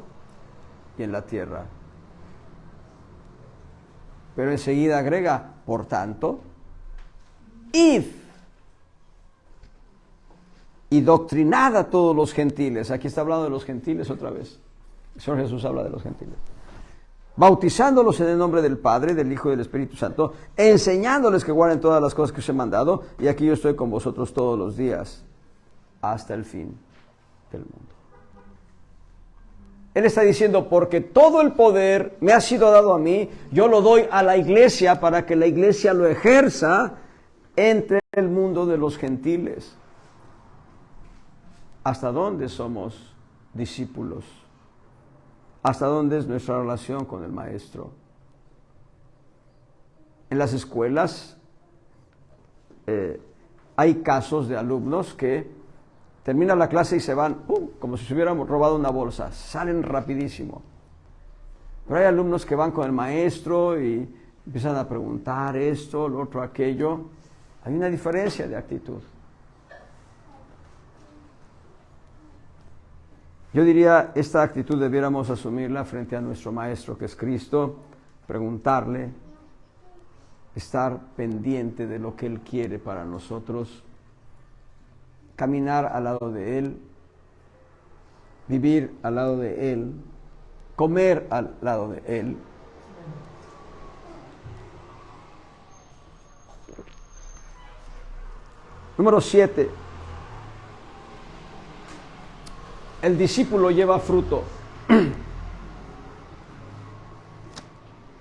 Speaker 1: y en la tierra. Pero enseguida agrega: por tanto, id y doctrinad a todos los gentiles. Aquí está hablando de los gentiles otra vez. El Señor Jesús habla de los gentiles. Bautizándolos en el nombre del Padre, del Hijo y del Espíritu Santo, enseñándoles que guarden todas las cosas que os he mandado, y aquí yo estoy con vosotros todos los días, hasta el fin del mundo. Él está diciendo: porque todo el poder me ha sido dado a mí, yo lo doy a la iglesia para que la iglesia lo ejerza entre el mundo de los gentiles. ¿Hasta dónde somos discípulos? ¿Hasta dónde es nuestra relación con el Maestro? En las escuelas hay casos de alumnos que terminan la clase y se van, como si se hubieran robado una bolsa, salen rapidísimo. Pero hay alumnos que van con el maestro y empiezan a preguntar esto, lo otro, aquello. Hay una diferencia de actitud. Yo diría, esta actitud debiéramos asumirla frente a nuestro Maestro, que es Cristo, preguntarle, estar pendiente de lo que Él quiere para nosotros, caminar al lado de Él, vivir al lado de Él, comer al lado de Él. Número 7. El discípulo lleva fruto.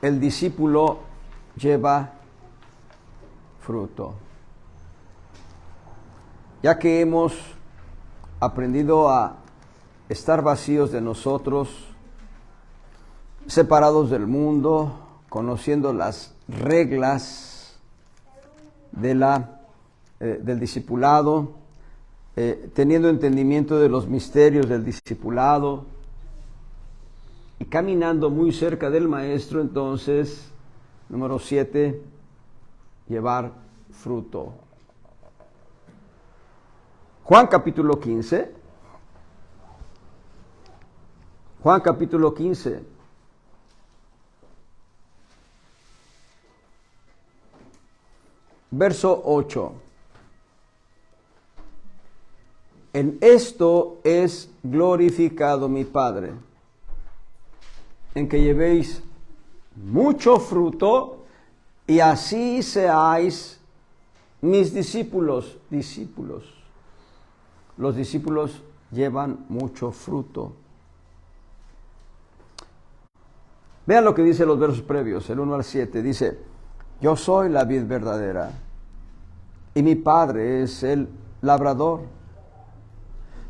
Speaker 1: El discípulo lleva fruto. Ya que hemos aprendido a estar vacíos de nosotros, separados del mundo, conociendo las reglas del discipulado, teniendo entendimiento de los misterios del discipulado y caminando muy cerca del Maestro, entonces, número 7, llevar fruto. Juan capítulo 15. Juan capítulo 15. Verso 8. En esto es glorificado mi Padre, en que llevéis mucho fruto y así seáis mis discípulos. Discípulos. Los discípulos llevan mucho fruto. Vean lo que dice los versos previos, el 1 al 7. Dice: yo soy la vid verdadera y mi Padre es el labrador.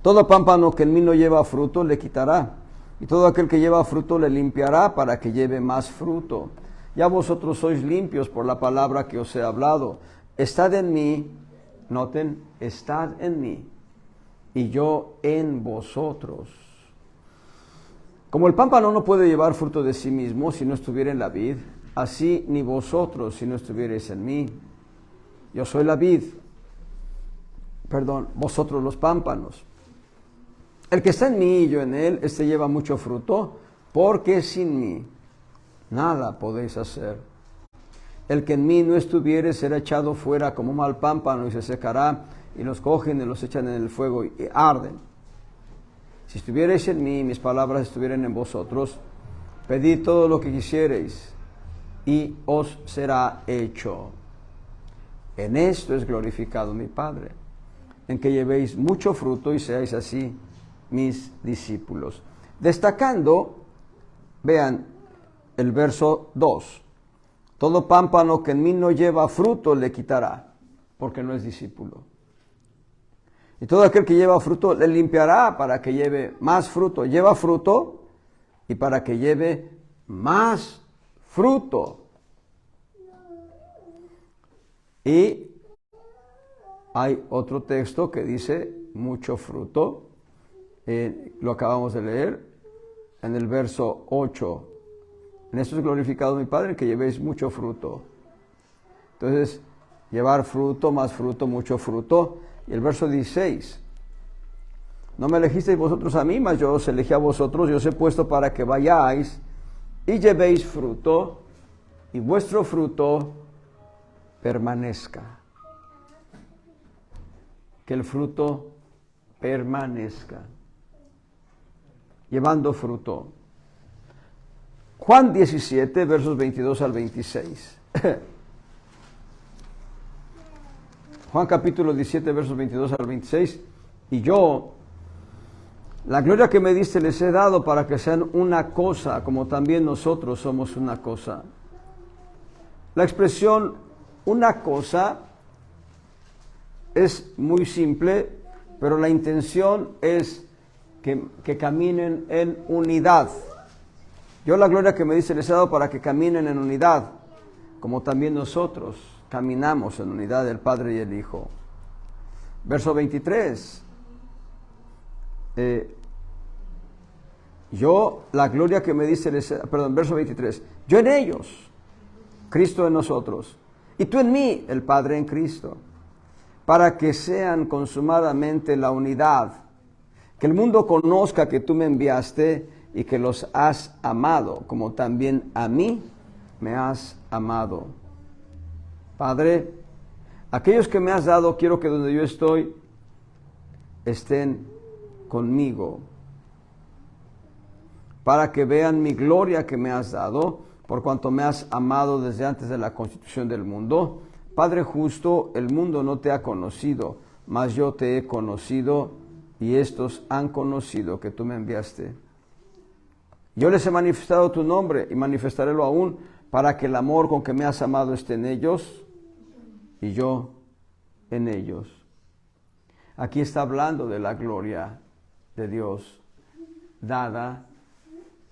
Speaker 1: Todo pámpano que en mí no lleva fruto le quitará, y todo aquel que lleva fruto le limpiará para que lleve más fruto. Ya vosotros sois limpios por la palabra que os he hablado. Estad en mí, noten, estad en mí, y yo en vosotros. Como el pámpano no puede llevar fruto de sí mismo si no estuviera en la vid, así ni vosotros si no estuvierais en mí. Yo soy la vid, vosotros los pámpanos. El que está en mí y yo en él, este lleva mucho fruto, porque sin mí nada podéis hacer. El que en mí no estuviere será echado fuera como mal pámpano y se secará, y los cogen y los echan en el fuego y arden. Si estuvierais en mí y mis palabras estuvieran en vosotros, pedid todo lo que quisiereis y os será hecho. En esto es glorificado mi Padre, en que llevéis mucho fruto y seáis así mis discípulos. Destacando, vean el verso 2. Todo pámpano que en mí no lleva fruto le quitará, porque no es discípulo. Y todo aquel que lleva fruto le limpiará para que lleve más fruto. Lleva fruto y para que lleve más fruto. Y hay otro texto que dice mucho fruto. Lo acabamos de leer en el verso 8. En esto es glorificado mi Padre, que llevéis mucho fruto. Entonces, llevar fruto, más fruto, mucho fruto. Y el verso 16. No me elegisteis vosotros a mí, mas yo os elegí a vosotros, y os he puesto para que vayáis y llevéis fruto, y vuestro fruto permanezca. Que el fruto permanezca. Llevando fruto. Juan 17, versos 22 al 26. Juan capítulo 17, versos 22 al 26. Y yo, la gloria que me diste les he dado para que sean una cosa, como también nosotros somos una cosa. La expresión una cosa es muy simple, pero la intención es que caminen en unidad. Yo la gloria que me diste les he dado para que caminen en unidad, como también nosotros caminamos en unidad, el Padre y el Hijo. Verso 23. Yo la gloria que me diste les he dado, perdón, verso 23. Yo en ellos, Cristo en nosotros, y tú en mí, el Padre en Cristo, para que sean consumadamente la unidad, que el mundo conozca que tú me enviaste y que los has amado, como también a mí me has amado. Padre, aquellos que me has dado, quiero que donde yo estoy, estén conmigo, para que vean mi gloria que me has dado, por cuanto me has amado desde antes de la constitución del mundo. Padre justo, el mundo no te ha conocido, mas yo te he conocido, y estos han conocido que tú me enviaste. Yo les he manifestado tu nombre, y manifestarélo aún, para que el amor con que me has amado esté en ellos, y yo en ellos. Aquí está hablando de la gloria de Dios dada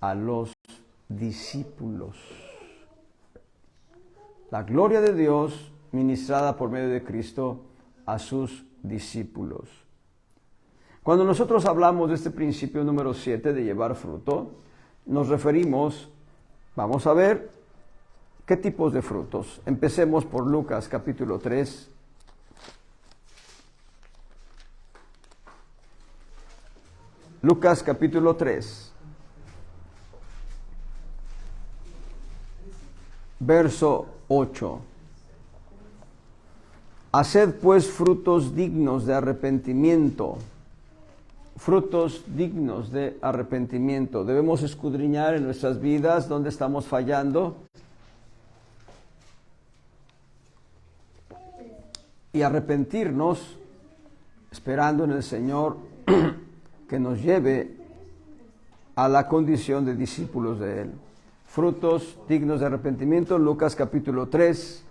Speaker 1: a los discípulos. La gloria de Dios ministrada por medio de Cristo a sus discípulos. Cuando nosotros hablamos de este principio número 7 de llevar fruto, nos referimos, vamos a ver, ¿qué tipos de frutos? Empecemos por Lucas capítulo 3. Lucas capítulo 3. Verso 8. Haced pues frutos dignos de arrepentimiento. Frutos dignos de arrepentimiento. Debemos escudriñar en nuestras vidas dónde estamos fallando y arrepentirnos, esperando en el Señor que nos lleve a la condición de discípulos de Él. Frutos dignos de arrepentimiento, Lucas capítulo 3,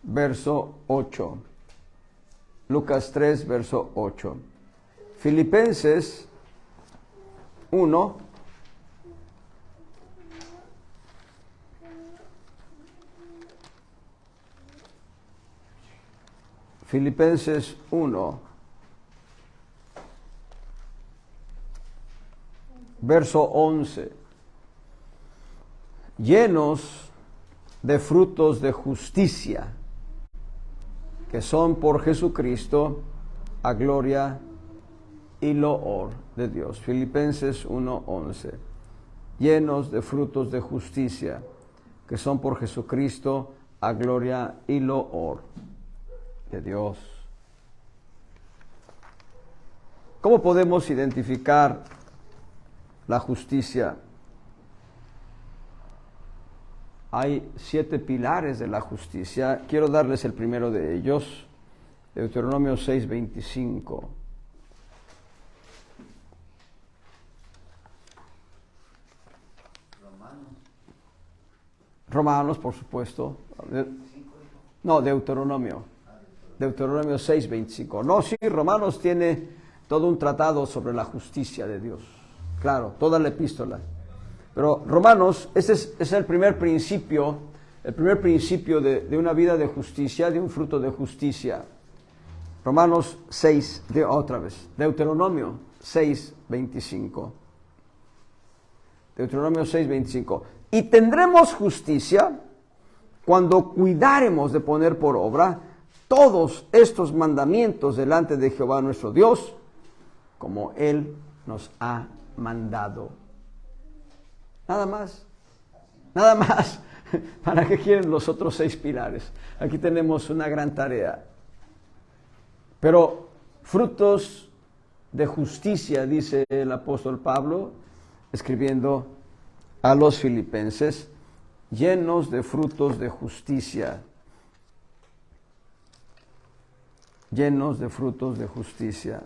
Speaker 1: verso 8. Lucas 3, verso 8. Filipenses 1. Filipenses 1. Verso 11. Llenos de frutos de justicia, que son por Jesucristo a gloria y loor de Dios. Filipenses 1:11. Llenos de frutos de justicia, que son por Jesucristo a gloria y loor de Dios. ¿Cómo podemos identificar la justicia? Hay 7 pilares de la justicia. Quiero darles el primero de ellos, Deuteronomio 6:25. Romanos, por supuesto. No, Deuteronomio. Deuteronomio 6:25. No, sí, Romanos tiene todo un tratado sobre la justicia de Dios. Claro, toda la epístola. Pero Romanos, ese es el primer principio, el primer principio de una vida de justicia, de un fruto de justicia. Romanos 6, otra vez, Deuteronomio 6, 25. Deuteronomio 6, 25. Y tendremos justicia cuando cuidaremos de poner por obra todos estos mandamientos delante de Jehová nuestro Dios, como Él nos ha mandado. Nada más. Nada más. ¿Para qué quieren los otros 6 pilares? Aquí tenemos una gran tarea. Pero frutos de justicia, dice el apóstol Pablo, escribiendo a los filipenses, llenos de frutos de justicia. Llenos de frutos de justicia.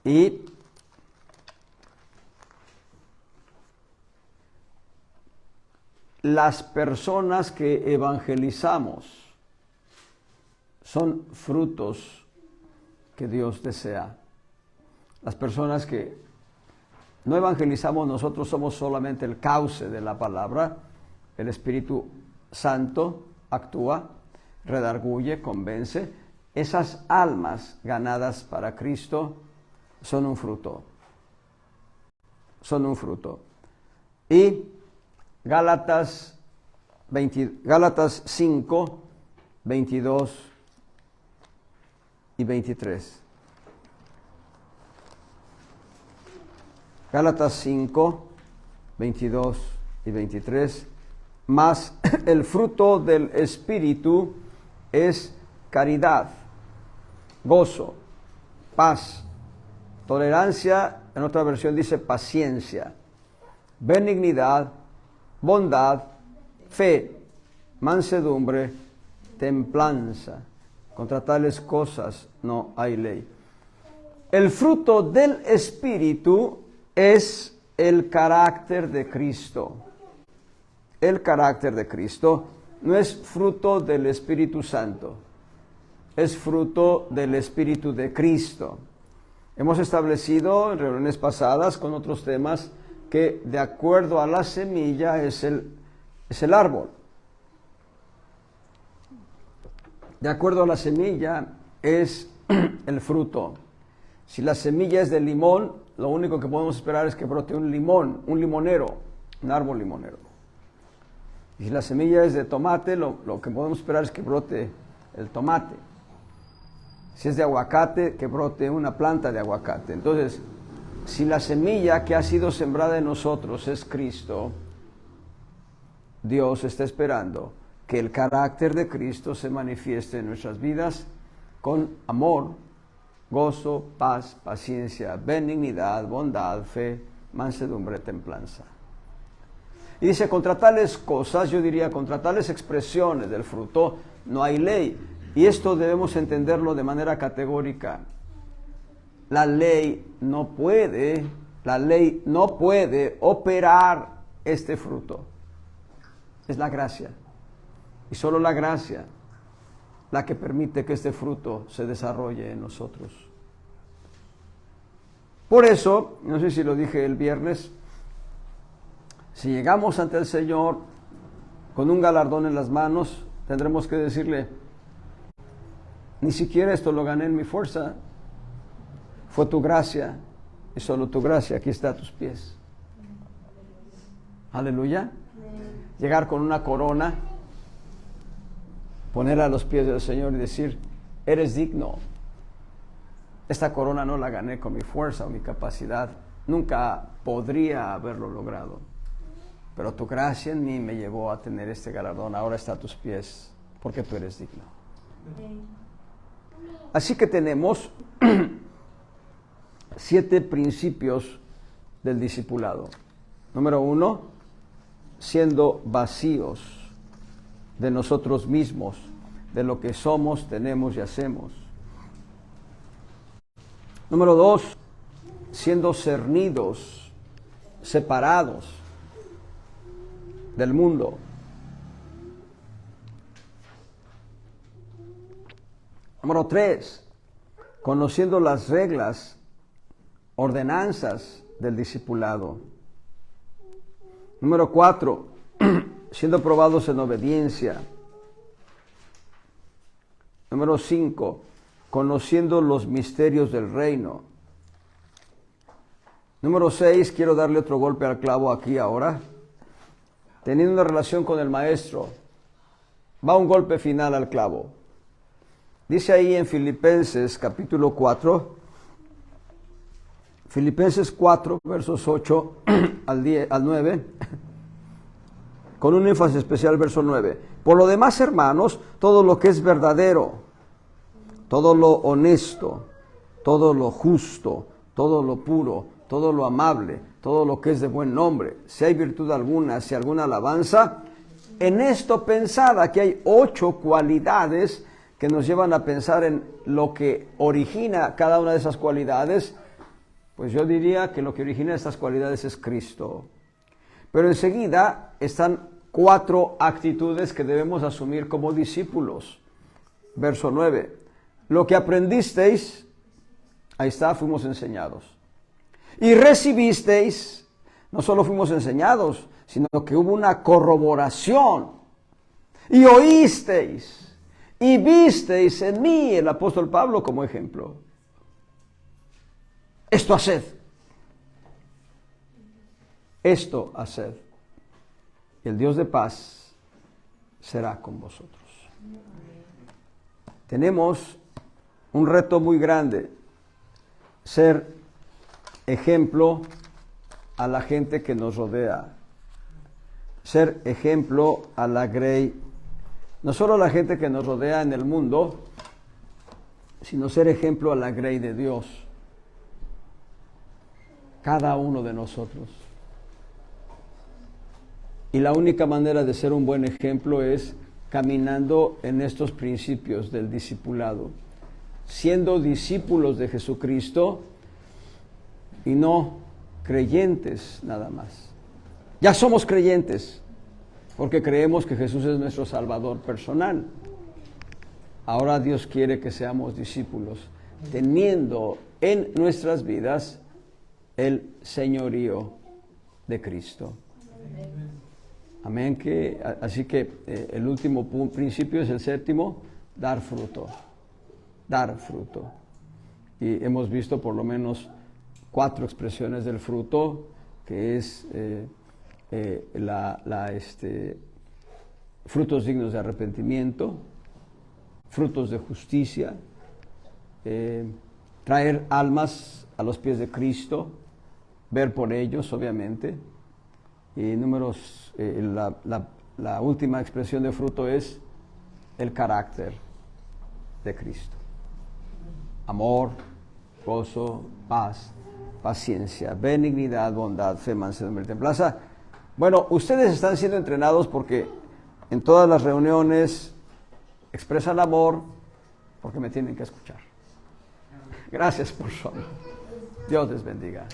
Speaker 1: Y las personas que evangelizamos son frutos que Dios desea. Las personas que no evangelizamos nosotros somos solamente el cauce de la palabra. El Espíritu Santo actúa, redarguye, convence. Esas almas ganadas para Cristo son un fruto. Son un fruto. Y Gálatas 5, 22 y 23. Gálatas 5, 22 y 23. Mas el fruto del Espíritu es caridad, gozo, paz, tolerancia, en otra versión dice paciencia, benignidad, bondad, fe, mansedumbre, templanza. Contra tales cosas no hay ley. El fruto del Espíritu es el carácter de Cristo. El carácter de Cristo no es fruto del Espíritu Santo, es fruto del Espíritu de Cristo. Hemos establecido en reuniones pasadas con otros temas que de acuerdo a la semilla es el árbol. De acuerdo a la semilla es el fruto. Si la semilla es de limón, lo único que podemos esperar es que brote un limón, un limonero, un árbol limonero. Y si la semilla es de tomate, lo que podemos esperar es que brote el tomate. Si es de aguacate, que brote una planta de aguacate. Entonces, si la semilla que ha sido sembrada en nosotros es Cristo, Dios está esperando que el carácter de Cristo se manifieste en nuestras vidas con amor, gozo, paz, paciencia, benignidad, bondad, fe, mansedumbre, templanza. Y dice, contra tales cosas, yo diría, contra tales expresiones del fruto, no hay ley. Y esto debemos entenderlo de manera categórica. La ley no puede operar este fruto. Es la gracia. Y solo la gracia la que permite que este fruto se desarrolle en nosotros. Por eso, no sé si lo dije el viernes, si llegamos ante el Señor con un galardón en las manos, tendremos que decirle, ni siquiera esto lo gané en mi fuerza, fue tu gracia, y solo tu gracia, aquí está a tus pies. Aleluya. Llegar con una corona, ponerla a los pies del Señor y decir, eres digno. Esta corona no la gané con mi fuerza o mi capacidad, nunca podría haberlo logrado. Pero tu gracia en mí me llevó a tener este galardón, ahora está a tus pies, porque tú eres digno. Así que tenemos 7 principios del discipulado. Número 1, siendo vacíos de nosotros mismos, de lo que somos, tenemos y hacemos. Número 2, siendo cernidos, separados del mundo. Número 3, conociendo las reglas, ordenanzas del discipulado. Número 4, siendo probados en obediencia. Número 5, conociendo los misterios del reino. Número 6, quiero darle otro golpe al clavo aquí ahora. Teniendo una relación con el maestro. Va un golpe final al clavo. Dice ahí en Filipenses capítulo 4, Filipenses 4, versos 8 al 9, con un énfasis especial, verso 9. Por lo demás, hermanos, todo lo que es verdadero, todo lo honesto, todo lo justo, todo lo puro, todo lo amable, todo lo que es de buen nombre, si hay virtud alguna, si alguna alabanza, en esto pensad. Aquí hay 8 cualidades que nos llevan a pensar en lo que origina cada una de esas cualidades. Pues yo diría que lo que origina estas cualidades es Cristo. Pero enseguida están 4 actitudes que debemos asumir como discípulos. Verso 9. Lo que aprendisteis, ahí está, fuimos enseñados. Y recibisteis, no solo fuimos enseñados, sino que hubo una corroboración. Y oísteis, y visteis en mí, el apóstol Pablo, como ejemplo. Esto haced. Esto haced. Y el Dios de paz será con vosotros. Tenemos un reto muy grande. Ser ejemplo a la gente que nos rodea. Ser ejemplo a la grey. No solo a la gente que nos rodea en el mundo, sino ser ejemplo a la grey de Dios. Cada uno de nosotros. Y la única manera de ser un buen ejemplo es caminando en estos principios del discipulado, siendo discípulos de Jesucristo y no creyentes nada más. Ya somos creyentes porque creemos que Jesús es nuestro Salvador personal. Ahora Dios quiere que seamos discípulos, teniendo en nuestras vidas el señorío de Cristo. Amén. Así que el último principio es el 7º, dar fruto. Dar fruto. Y hemos visto por lo menos 4 expresiones del fruto, que es frutos dignos de arrepentimiento, frutos de justicia, traer almas a los pies de Cristo, ver por ellos, obviamente. Y la última expresión de fruto es el carácter de Cristo. Amor, gozo, paz, paciencia, benignidad, bondad, fe, mansedumbre y templanza. Bueno, ustedes están siendo entrenados porque en todas las reuniones expresan amor porque me tienen que escuchar. Gracias por su amor. Dios les bendiga.